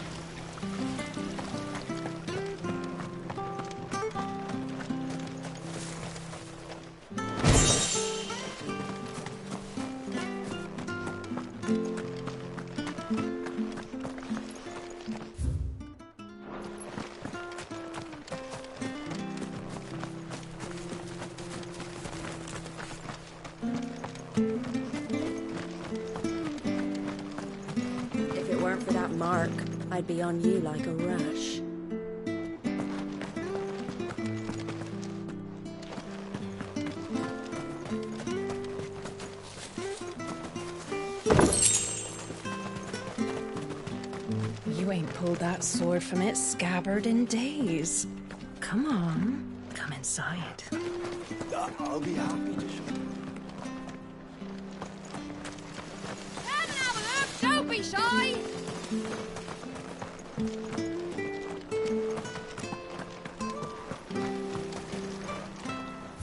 that mark, I'd be on you like a rash. You ain't pulled that sword from its scabbard in days. Come on, come inside. I'll be happy to show you. Come and have a look, don't be shy!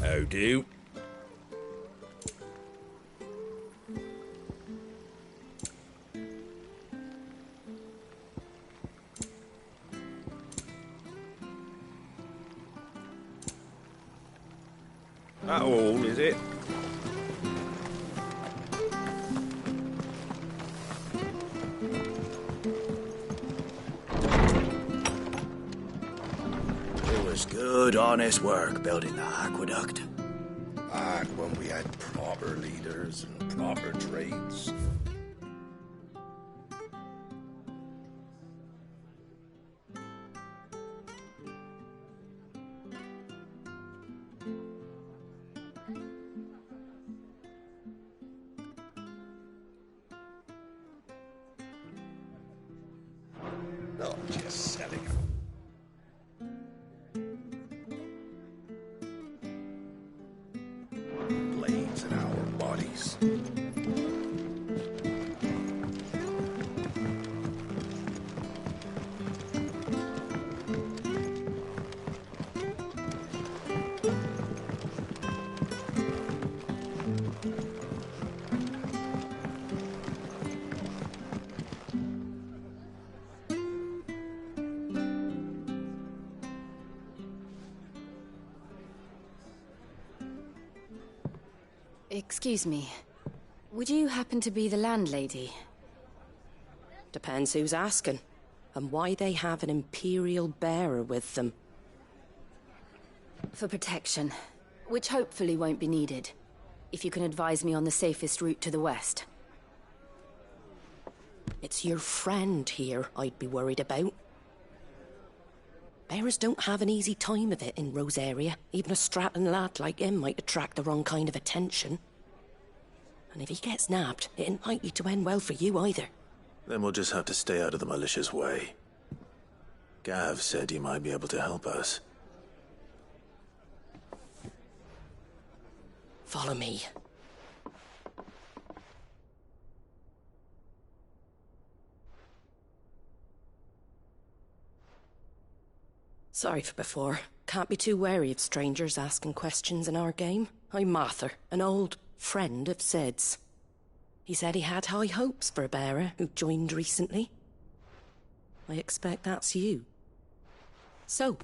How do? That all, is it? It was good, honest work building the aqueduct. Back when we had proper leaders and proper trades. Not just selling them. Blades in our bodies. Excuse me. Would you happen to be the landlady? Depends who's asking, and why they have an Imperial bearer with them. For protection, which hopefully won't be needed. If you can advise me on the safest route to the west. It's your friend here I'd be worried about. Bearers don't have an easy time of it in Rosaria. Even a strapping lad like him might attract the wrong kind of attention. And if he gets nabbed, it ain't likely to end well for you either. Then we'll just have to stay out of the malicious way. Gav said he might be able to help us. Follow me. Sorry for before. Can't be too wary of strangers asking questions in our game. I'm Martha, an old friend of Sid's. He said he had high hopes for a bearer who joined recently. I expect that's you. So,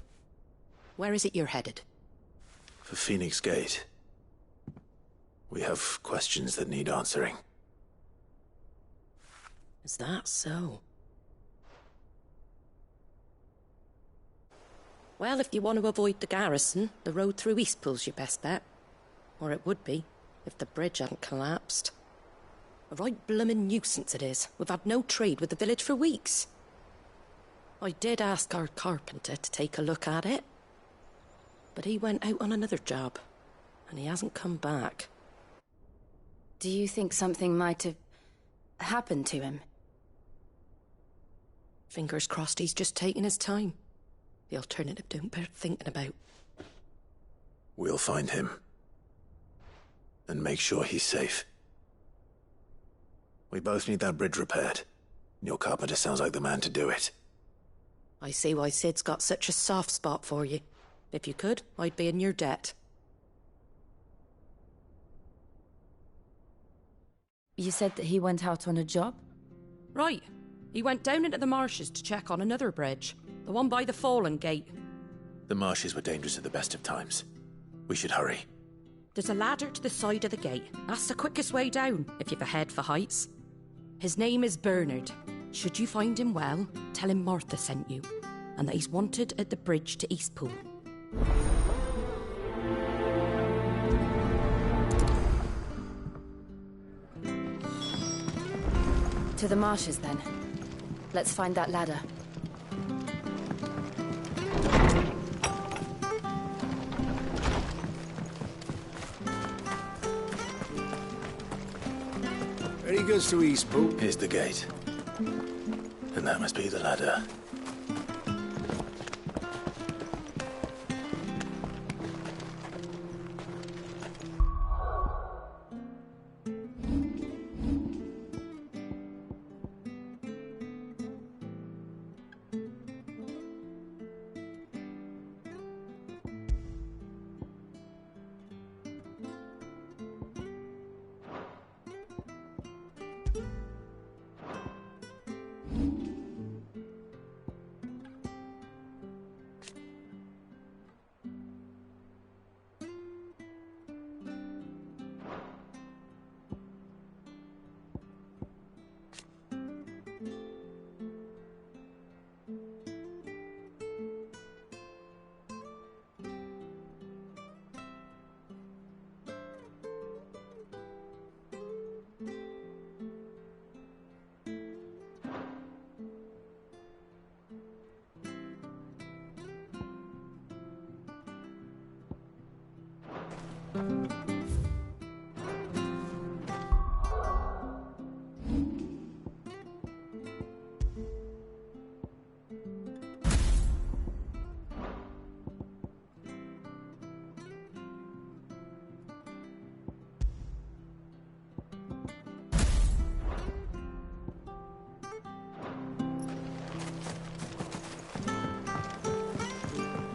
where is it you're headed? For Phoenix Gate. We have questions that need answering. Is that so? Well, if you want to avoid the garrison, the road through Eastpool's your best bet. Or it would be, if the bridge hadn't collapsed. A right bloomin' nuisance it is. We've had no trade with the village for weeks. I did ask our carpenter to take a look at it. But he went out on another job, and he hasn't come back. Do you think something might have happened to him? Fingers crossed he's just taking his time. The alternative don't bear thinking about. We'll find him. And make sure he's safe. We both need that bridge repaired. Your carpenter sounds like the man to do it. I see why Sid's got such a soft spot for you. If you could, I'd be in your debt. You said that he went out on a job? Right. He went down into the marshes to check on another bridge. The one by the Fallen Gate. The marshes were dangerous at the best of times. We should hurry. There's a ladder to the side of the gate. That's the quickest way down, if you've a head for heights. His name is Bernard. Should you find him well, tell him Martha sent you, and that he's wanted at the bridge to Eastpool. To the marshes, then. Let's find that ladder. Ready goes to East Pool. Here's the gate. And that must be the ladder.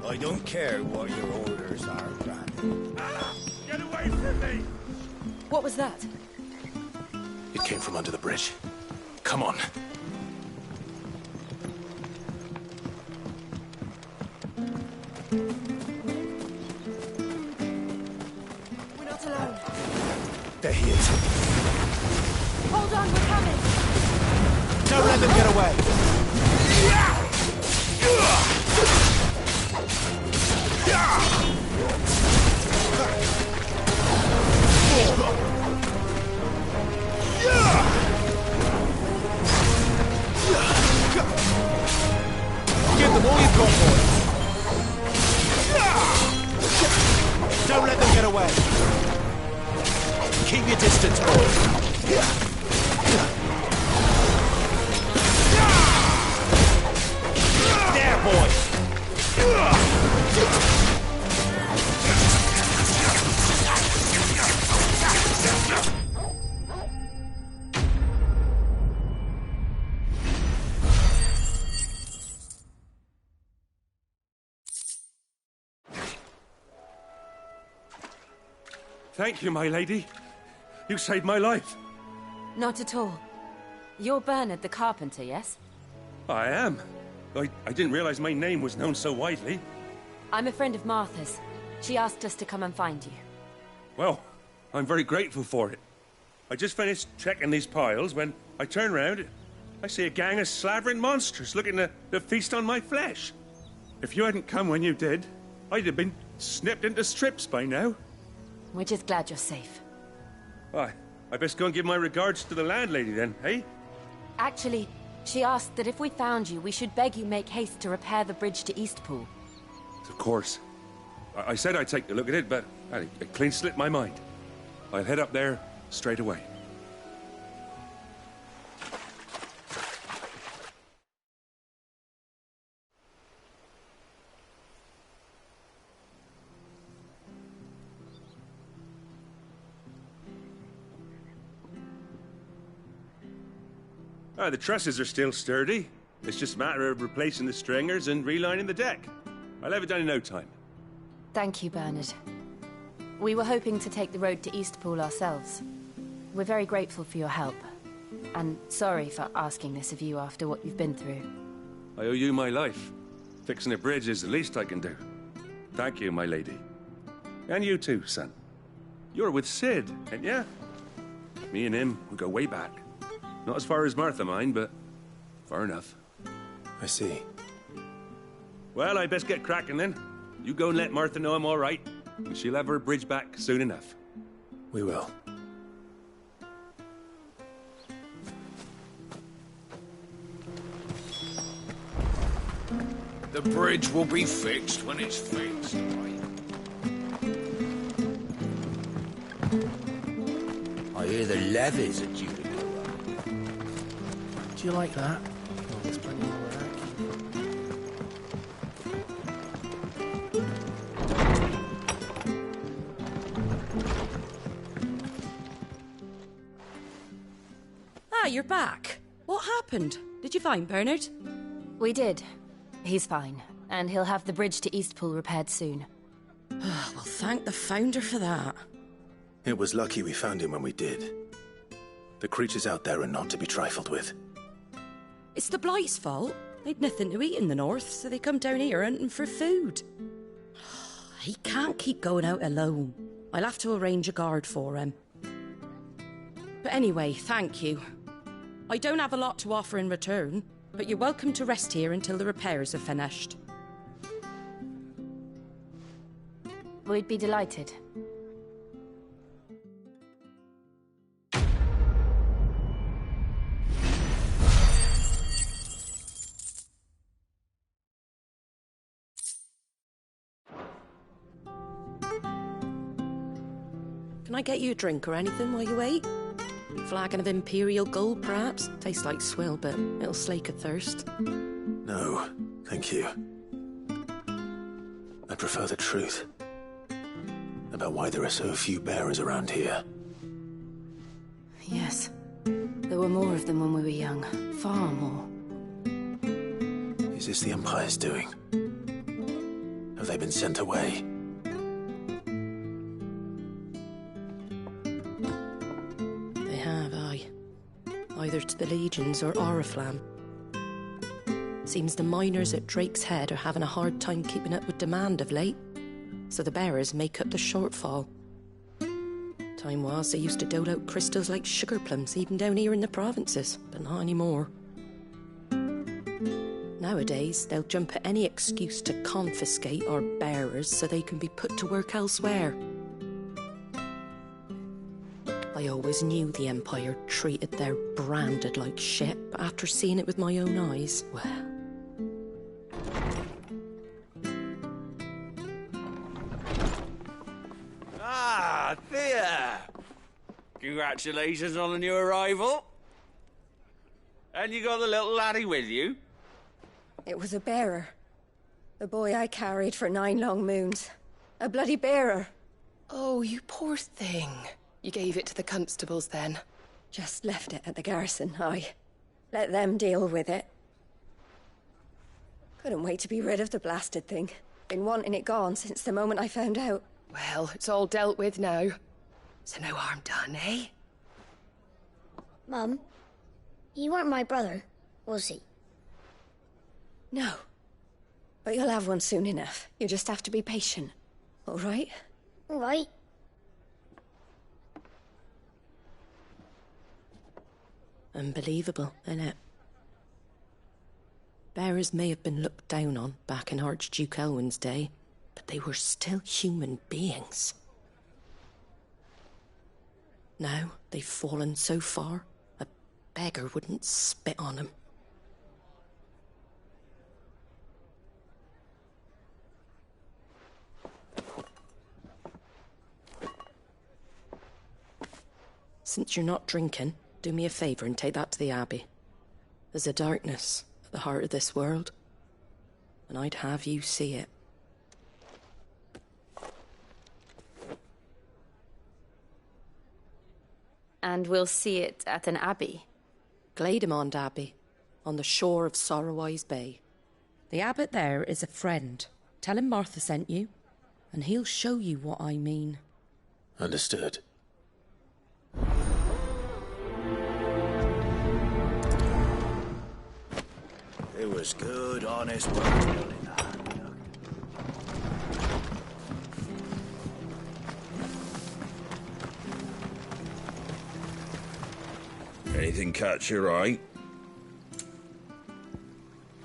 I don't care what your orders are, Granny. Get away from me! What was that? It came from under the bridge. Come on. We're not alone. There he is. Hold on, we're coming! Don't let them get away! Give them all you've got, boys. Don't let them get away. Keep your distance, boys. There, boys. Thank you, my lady. You saved my life. Not at all. You're Bernard the carpenter, yes? I am. I didn't realize my name was known so widely. I'm a friend of Martha's. She asked us to come and find you. Well, I'm very grateful for it. I just finished checking these piles when I turn round. I see a gang of slavering monsters looking to feast on my flesh. If you hadn't come when you did, I'd have been snipped into strips by now. We're just glad you're safe. Why, I best go and give my regards to the landlady then, eh? Actually, she asked that if we found you, we should beg you make haste to repair the bridge to Eastpool. Of course. I said I'd take a look at it, but it clean slipped my mind. I'll head up there straight away. The trusses are still sturdy. It's just a matter of replacing the stringers and relining the deck. I'll have it done in no time. Thank you, Bernard. We were hoping to take the road to Eastpool ourselves. We're very grateful for your help. And sorry for asking this of you after what you've been through. I owe you my life. Fixing a bridge is the least I can do. Thank you, my lady. And you too, son. You're with Sid, ain't ya? Me and him, we go way back. Not as far as Martha, mind, but far enough. I see. Well, I best get cracking then. You go and let Martha know I'm all right, and she'll have her bridge back soon enough. We will. The bridge will be fixed when it's fixed. I hear the levies are due to go up. Do you like that? Well, there's plenty more work. Ah, you're back. What happened? Did you find Bernard? We did. He's fine, and he'll have the bridge to Eastpool repaired soon. Well, thank the Founder for that. It was lucky we found him when we did. The creatures out there are not to be trifled with. It's the Blight's fault. They'd nothing to eat in the north, so they come down here hunting for food. He can't keep going out alone. I'll have to arrange a guard for him. But anyway, thank you. I don't have a lot to offer in return, but you're welcome to rest here until the repairs are finished. We'd be delighted. Can I get you a drink or anything while you wait? Flagon of Imperial Gold, perhaps? Tastes like swill, but it'll slake a thirst. No, thank you. I prefer the truth. About why there are so few bearers around here. Yes. There were more of them when we were young. Far more. Is this the Empire's doing? Have they been sent away? They have, aye. Either to the Legions or Oriflamme. Seems the miners at Drake's Head are having a hard time keeping up with demand of late, so the bearers make up the shortfall. Time was they used to dole out crystals like sugar plums even down here in the provinces, but not anymore. Nowadays, they'll jump at any excuse to confiscate our bearers so they can be put to work elsewhere. I always knew the Empire treated their branded like shit, but after seeing it with my own eyes, well... Ah, Thea! Congratulations on the new arrival. And you got the little laddie with you? It was a bearer. The boy I carried for 9 long moons. A bloody bearer. Oh, you poor thing. You gave it to the constables then? Just left it at the garrison, aye. Let them deal with it. Couldn't wait to be rid of the blasted thing. Been wanting it gone since the moment I found out. Well, it's all dealt with now. So no harm done, eh? Mum, you weren't my brother, was he? No. But you'll have one soon enough. You just have to be patient. All right? All right. Unbelievable, innit? Bearers may have been looked down on back in Archduke Elwin's day, but they were still human beings. Now they've fallen so far, a beggar wouldn't spit on them. Since you're not drinking, do me a favour and take that to the Abbey. There's a darkness at the heart of this world, and I'd have you see it. And we'll see it at an abbey? Glademond Abbey, on the shore of Sorrowwise Bay. The abbot there is a friend. Tell him Martha sent you, and he'll show you what I mean. Understood. It was good, honest work done in that. Anything catch your eye?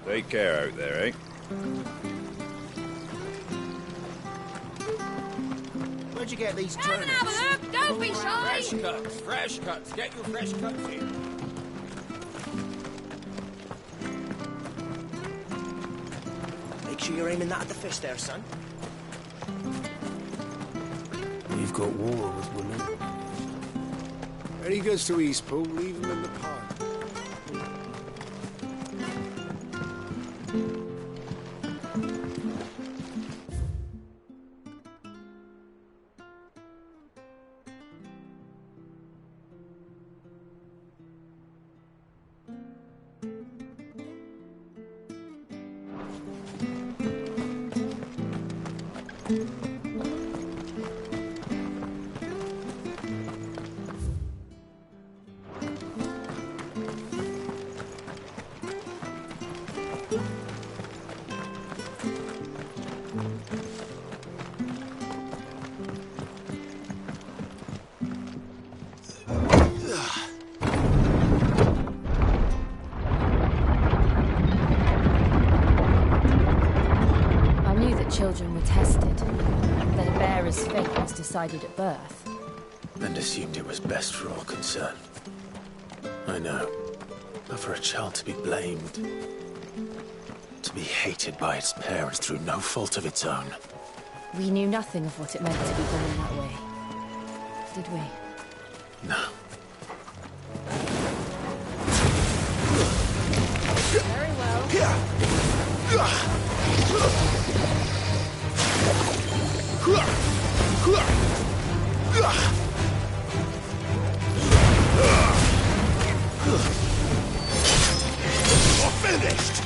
Take care out there, eh? Where'd you get these Come and turnips? have a look, don't be shy! Fresh cuts, fresh cuts. Get your fresh cuts in. They sure you're aiming that at the fish there, son? We've got water with Willow. When he goes to Eastpool, leave him in the pile. Children were tested, that a bearer's fate was decided at birth. And assumed it was best for all concerned. I know. But for a child to be blamed, to be hated by its parents through no fault of its own. We knew nothing of what it meant to be born that way, did we? No. Very well. You're finished!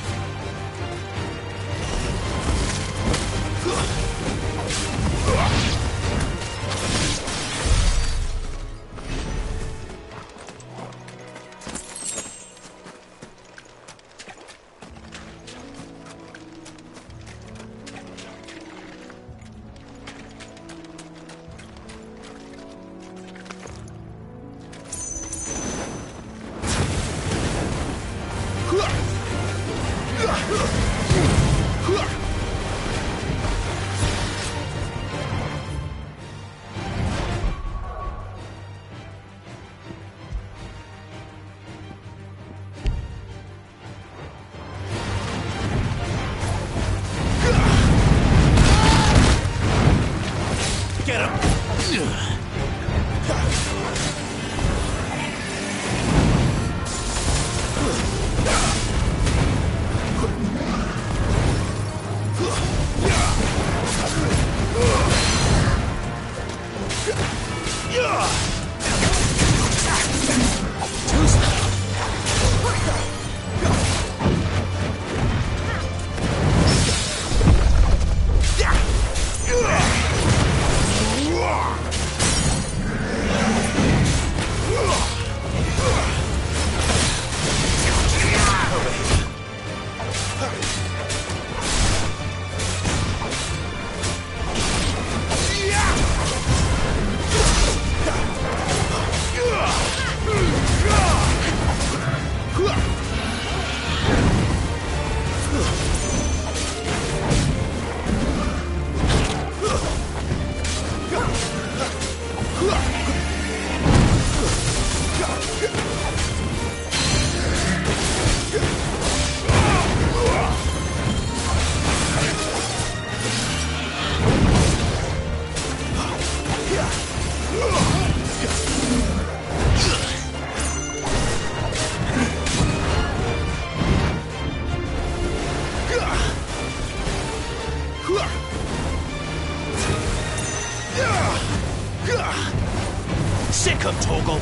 Sick of Torgal!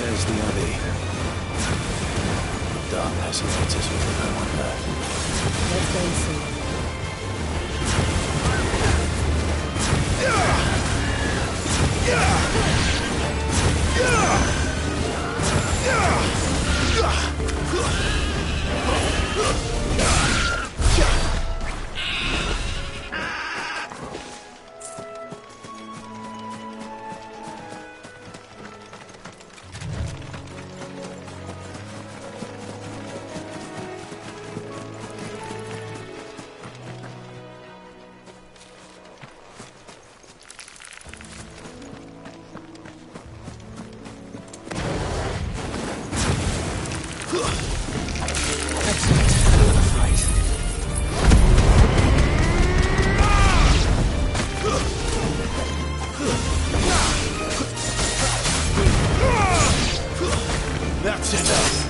There's the Abbey. Darkness enters within, I wonder. Let's go and see. That's enough.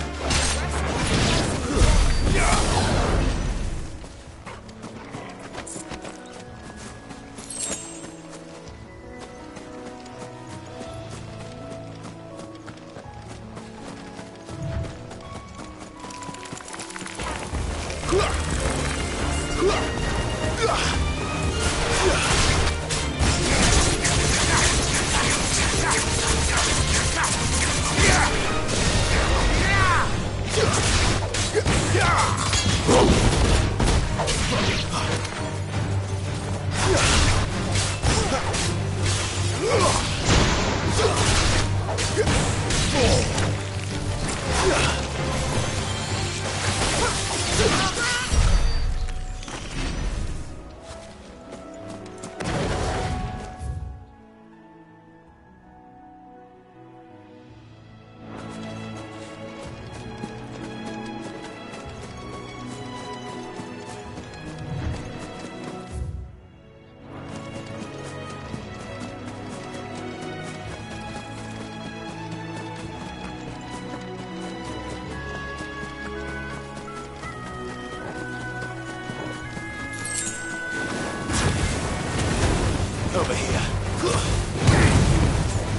Over here.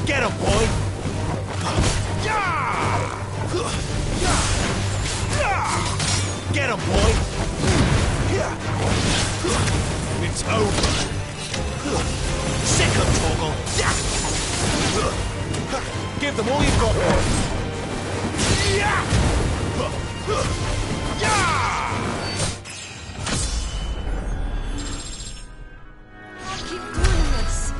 Get him, boy! Get him, boy! It's over. Sick him, Torgal! Give them all you've got, Keep doing this.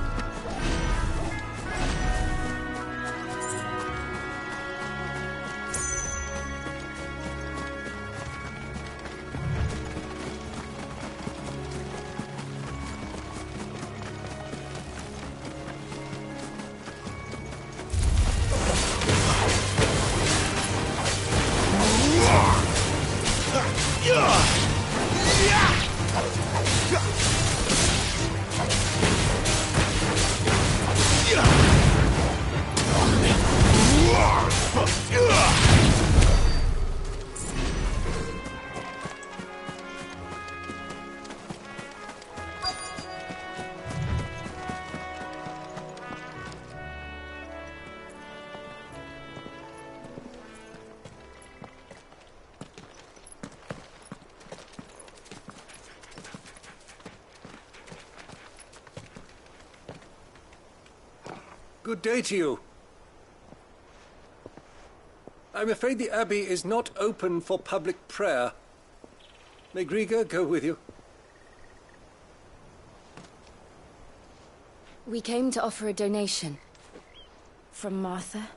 Good day to you. I'm afraid the Abbey is not open for public prayer. May Griga go with you? We came to offer a donation. From Martha.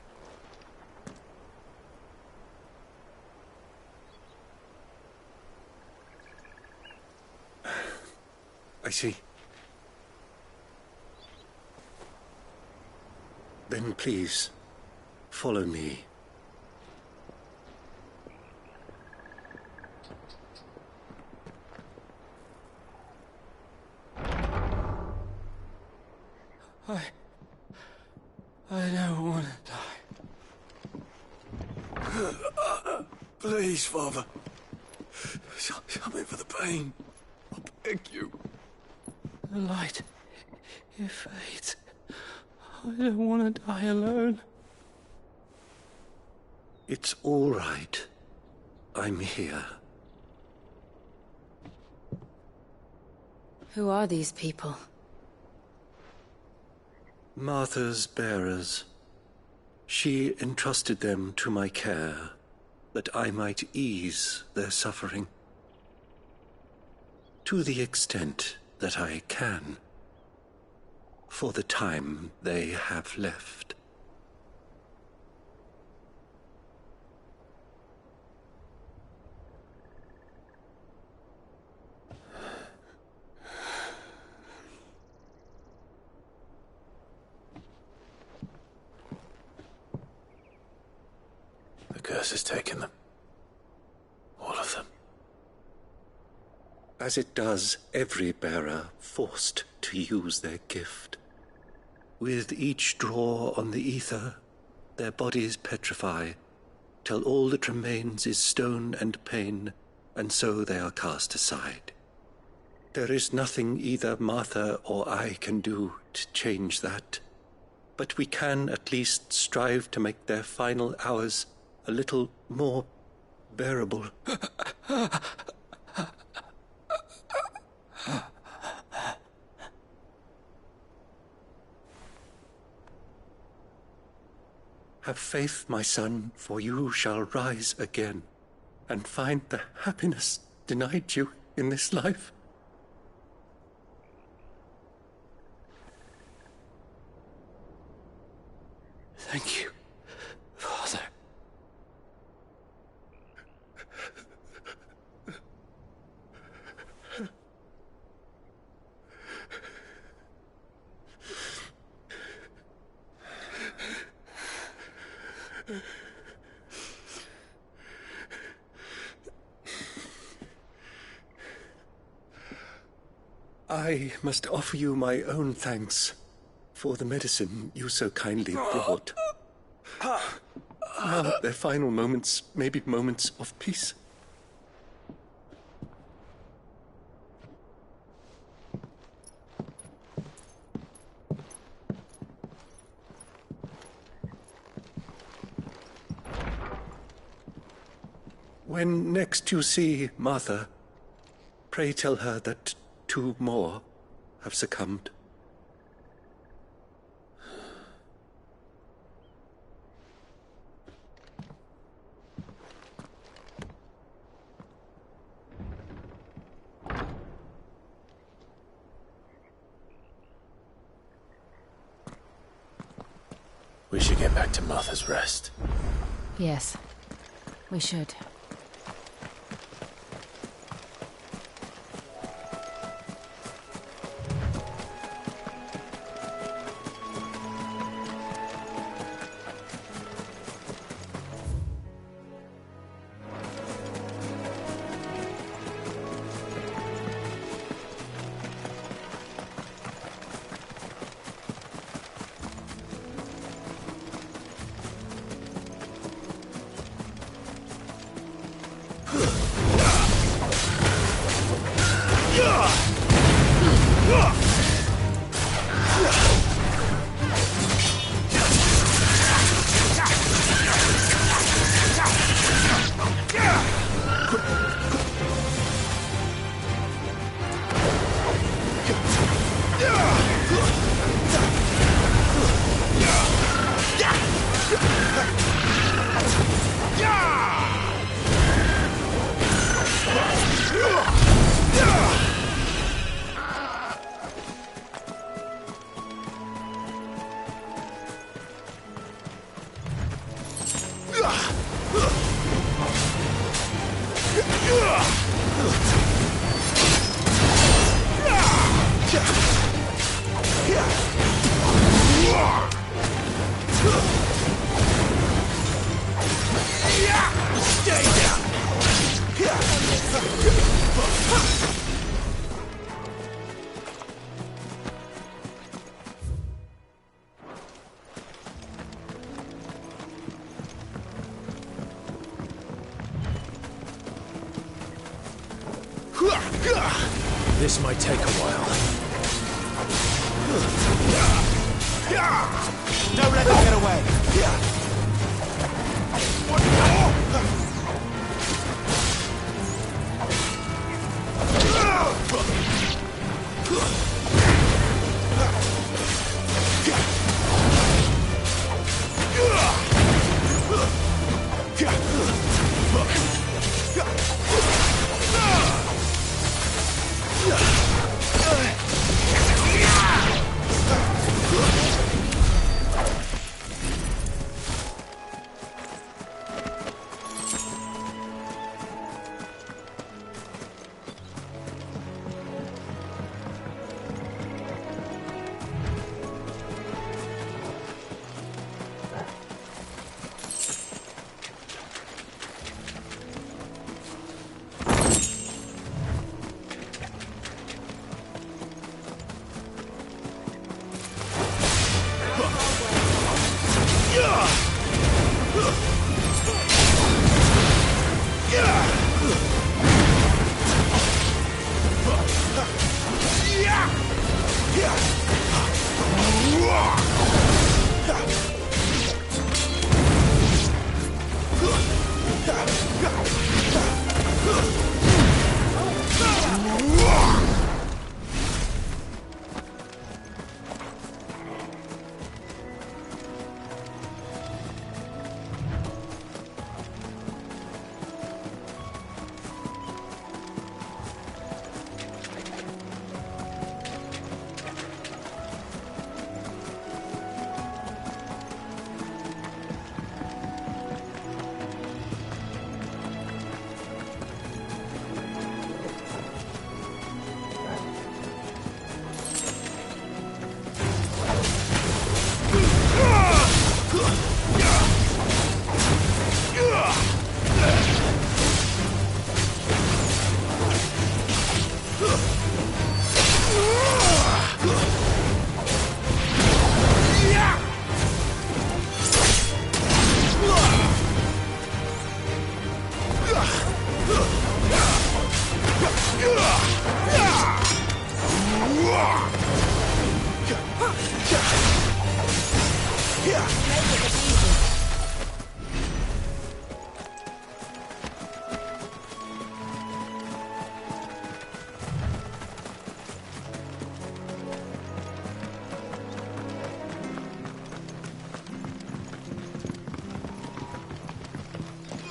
I see. Then please, follow me. I don't want to die. Please, Father. Something for the pain. I beg you. The light, it fades. I don't want to die alone. It's all right. I'm here. Who are these people? Martha's bearers. She entrusted them to my care, that I might ease their suffering. To the extent that I can. For the time they have left. The curse has taken them. as it does every bearer forced to use their gift. With each draw on the ether, their bodies petrify, till all that remains is stone and pain, and so they are cast aside. There is nothing either Martha or I can do to change that, but we can at least strive to make their final hours a little more bearable. Have faith, my son, for you shall rise again and find the happiness denied you in this life. Thank you, Father. I must offer you my own thanks for the medicine you so kindly brought. Now their final moments may be moments of peace. When next you see Martha, pray tell her that 2 more have succumbed. We should get back to Martha's Rest. Yes, we should. This might take a while. Don't let them get away!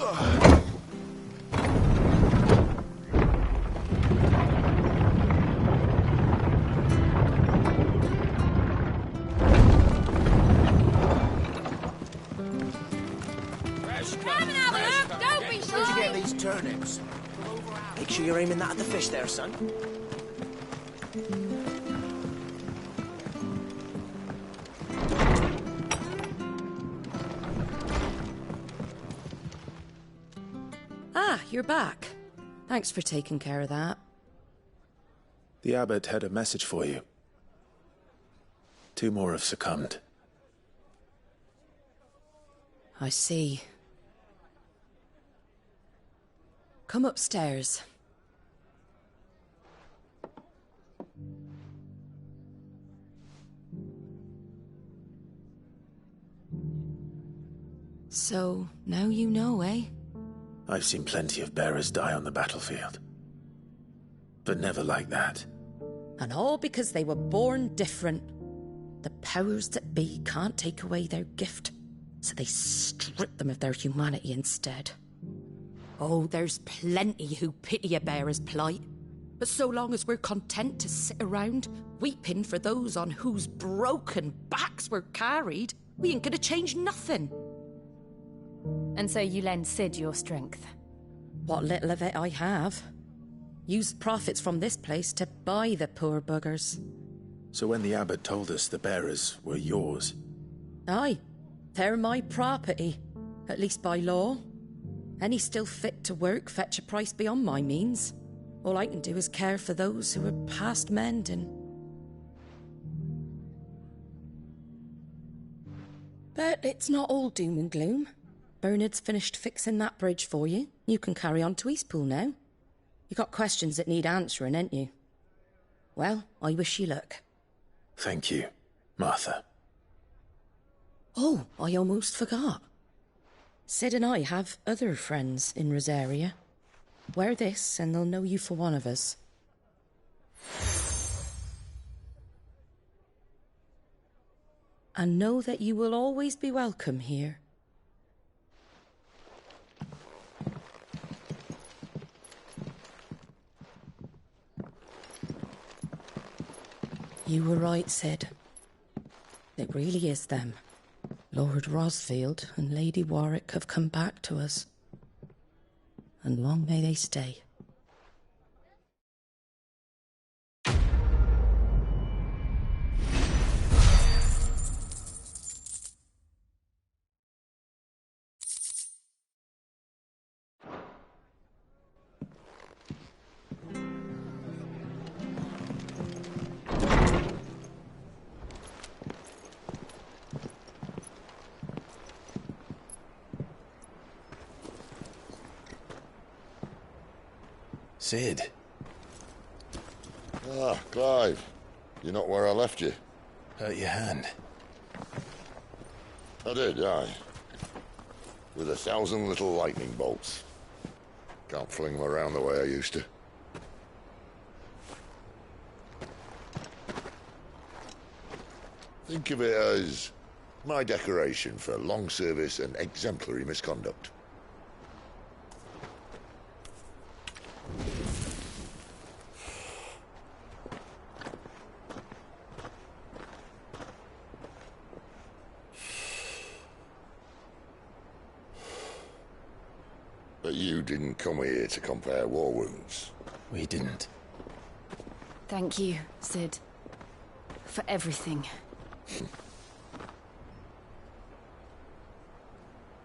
Come and have a look! Don't be Where'd you shy! get these turnips? Make sure you're aiming that at the fish there, son. Ah, you're back. Thanks for taking care of that. The abbot had a message for you. 2 more have succumbed. I see. Come upstairs. So, now you know, eh? I've seen plenty of bearers die on the battlefield. But never like that. And all because they were born different. The powers that be can't take away their gift, so they strip them of their humanity instead. Oh, there's plenty who pity a bearer's plight. But so long as we're content to sit around, weeping for those on whose broken backs we're carried, we ain't gonna change nothing. And so you lend Sid your strength? What little of it I have. Used profits from this place to buy the poor buggers. So when the abbot told us the bearers were yours... Aye, they're my property, at least by law. Any still fit to work fetch a price beyond my means. All I can do is care for those who are past mending. But it's not all doom and gloom. Bernard's finished fixing that bridge for you. You can carry on to Eastpool now. You got questions that need answering, ain't you? Well, I wish you luck. Thank you, Martha. Oh, I almost forgot. Sid and I have other friends in Rosaria. Wear this and they'll know you for one of us. And know that you will always be welcome here. You were right, Sid. It really is them. Lord Rosfield and Lady Warwick have come back to us. And long may they stay. Sid. Ah, Clive. You're not where I left you. Hurt your hand. I did, aye. With 1,000 little lightning bolts. Can't fling them around the way I used to. Think of it as my decoration for long service and exemplary misconduct. But you didn't come here to compare war wounds. We didn't. Thank you, Sid. For everything.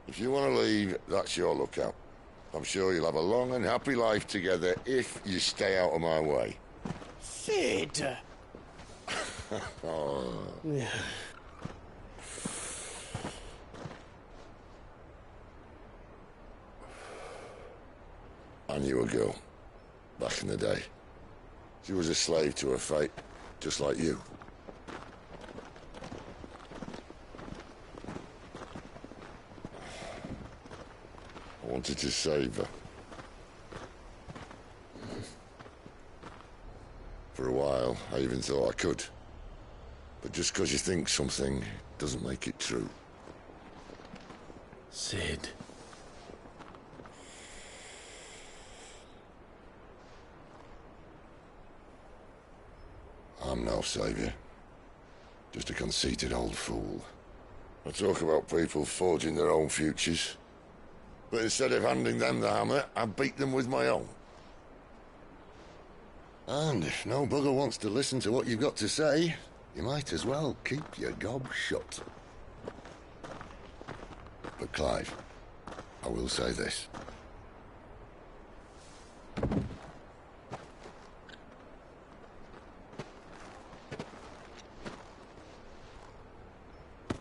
If you want to leave, that's your lookout. I'm sure you'll have a long and happy life together if you stay out of my way. Sid! Oh. I knew a girl, back in the day. She was a slave to her fate, just like you. I wanted to save her. For a while, I even thought I could. But just because you think something doesn't make it true. Sid. I'm no saviour. Just a conceited old fool. I talk about people forging their own futures. But instead of handing them the hammer, I beat them with my own. And if no bugger wants to listen to what you've got to say, you might as well keep your gob shut. But Clive, I will say this.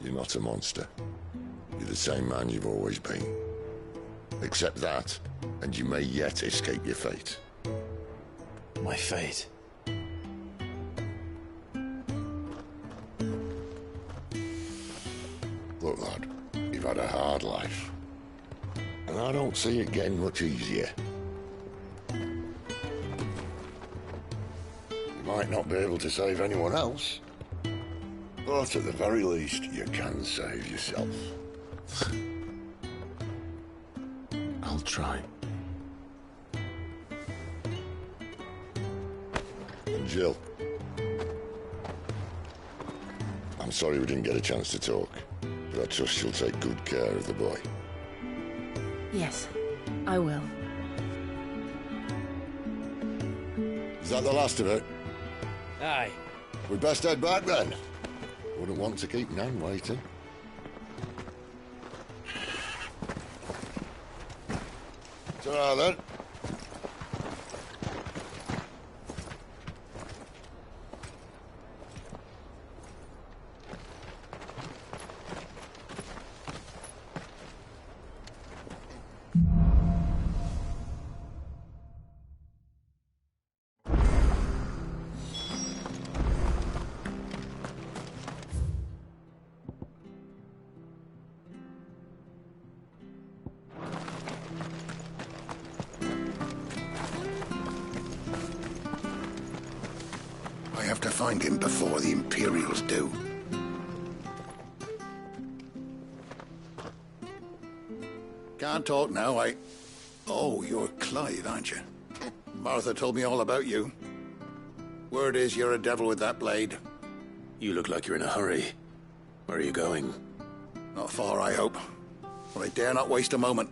You're not a monster. You're the same man you've always been. Accept that, and you may yet escape your fate. My fate? Look, lad, you've had a hard life. And I don't see it getting much easier. You might not be able to save anyone else, but at the very least, you can save yourself. I'll try. And Jill, I'm sorry we didn't get a chance to talk, but I trust she'll take good care of the boy. Yes, I will. Is that the last of it? Aye. We'd best head back then. Wouldn't want to keep Nan waiting. Ta-ra then. I have to find him before the Imperials do. Can't talk now, Oh, you're Clive, aren't you? Martha told me all about you. Word is you're a devil with that blade. You look like you're in a hurry. Where are you going? Not far, I hope. But I dare not waste a moment.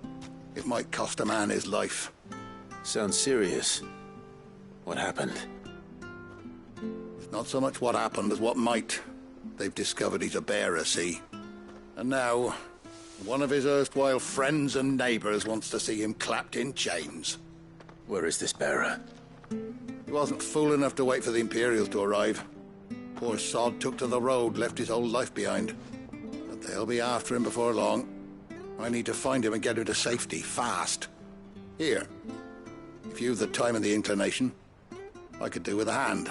It might cost a man his life. Sounds serious. What happened? It's not so much what happened as what might. They've discovered he's a bearer, see? And now, one of his erstwhile friends and neighbours wants to see him clapped in chains. Where is this bearer? He wasn't fool enough to wait for the Imperials to arrive. Poor sod took to the road, left his whole life behind. But they'll be after him before long. I need to find him and get him to safety, fast. Here, if you've the time and the inclination, I could do with a hand.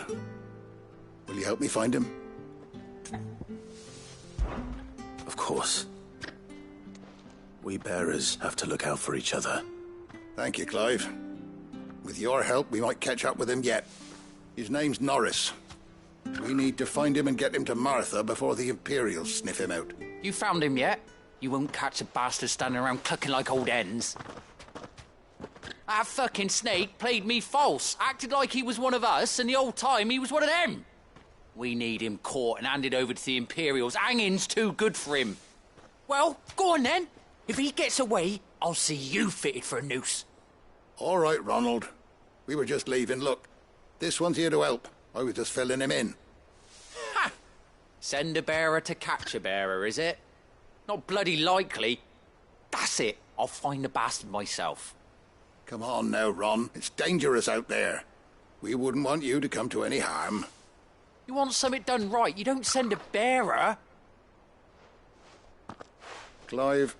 Will you help me find him? Of course. We bearers have to look out for each other. Thank you, Clive. With your help, we might catch up with him yet. His name's Norris. We need to find him and get him to Martha before the Imperials sniff him out. You found him yet? You won't catch a bastard standing around clucking like old hens. That fucking snake played me false, acted like he was one of us, and the whole time he was one of them. We need him caught and handed over to the Imperials. Hanging's too good for him. Well, go on then. If he gets away, I'll see you fitted for a noose. All right, Ronald. We were just leaving. Look, this one's here to help. I was just filling him in. Ha! Send a bearer to catch a bearer, is it? Not bloody likely. That's it. I'll find the bastard myself. Come on now, Ron. It's dangerous out there. We wouldn't want you to come to any harm. You want something done right, you don't send a bearer. Clive,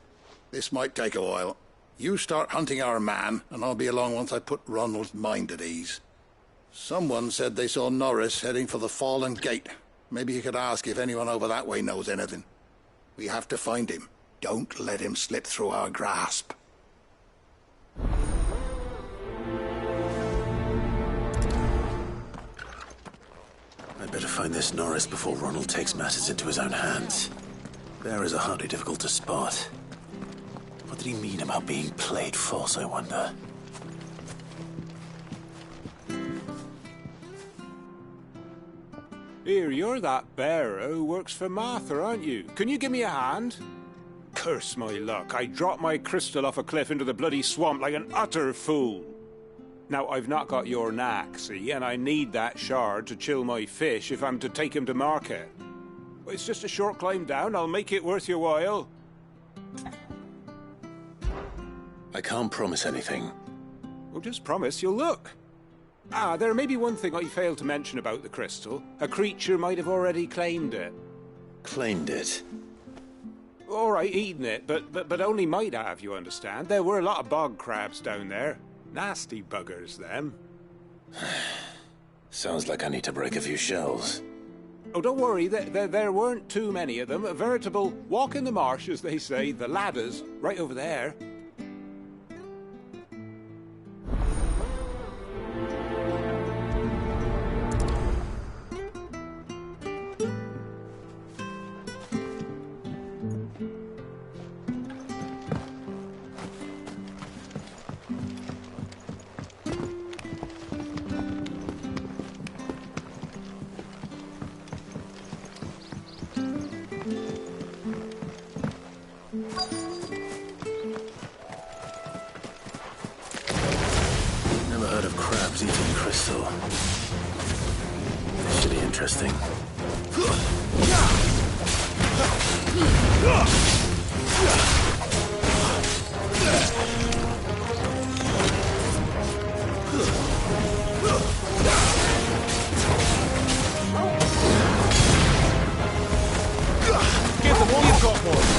this might take a while. You start hunting our man, and I'll be along once I put Ronald's mind at ease. Someone said they saw Norris heading for the Fallen Gate. Maybe you could ask if anyone over that way knows anything. We have to find him. Don't let him slip through our grasp. I'd better find this Norris before Ronald takes matters into his own hands. Bearers are hardly difficult to spot. What did he mean about being played false, I wonder? Here, you're that bearer who works for Martha, aren't you? Can you give me a hand? Curse my luck, I dropped my crystal off a cliff into the bloody swamp like an utter fool. Now, I've not got your knack, see, and I need that shard to chill my fish if I'm to take him to market. It's just a short climb down, I'll make it worth your while. I can't promise anything. Well, just promise you'll look. Ah, there may be one thing I failed to mention about the crystal. A creature might have already claimed it. Claimed it? All right, eaten it, but only might have, you understand. There were a lot of bog crabs down there. Nasty buggers, them. Sounds like I need to break a few shells. Oh, don't worry, there weren't too many of them. A veritable walk in the marsh, as they say. The ladders, right over there. Never heard of crabs eating crystal. This should be interesting. Give them all you've got, boys.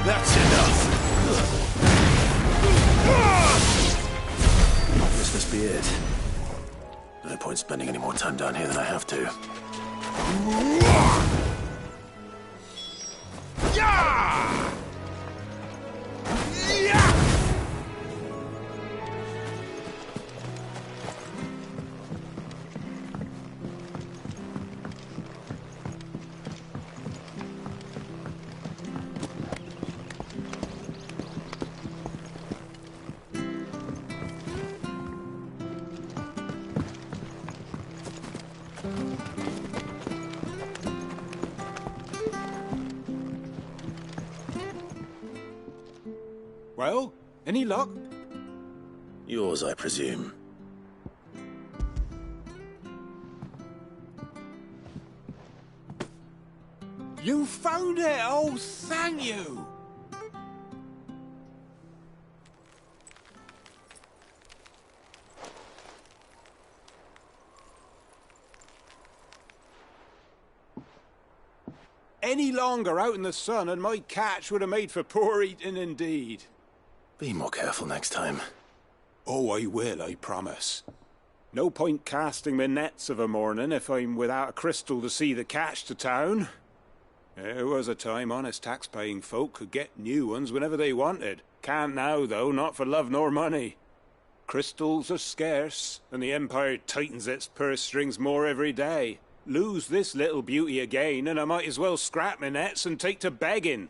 That's enough. This must be it. No point spending any more time down here than I have to. Well, any luck? Yours, I presume. You found it! Oh, thank you! Any longer out in the sun and my catch would have made for poor eating indeed. Be more careful next time. Oh, I will, I promise. No point casting my nets of a morning if I'm without a crystal to see the catch to town. There was a time honest tax-paying folk could get new ones whenever they wanted. Can't now, though, not for love nor money. Crystals are scarce, and the Empire tightens its purse strings more every day. Lose this little beauty again, and I might as well scrap my nets and take to begging.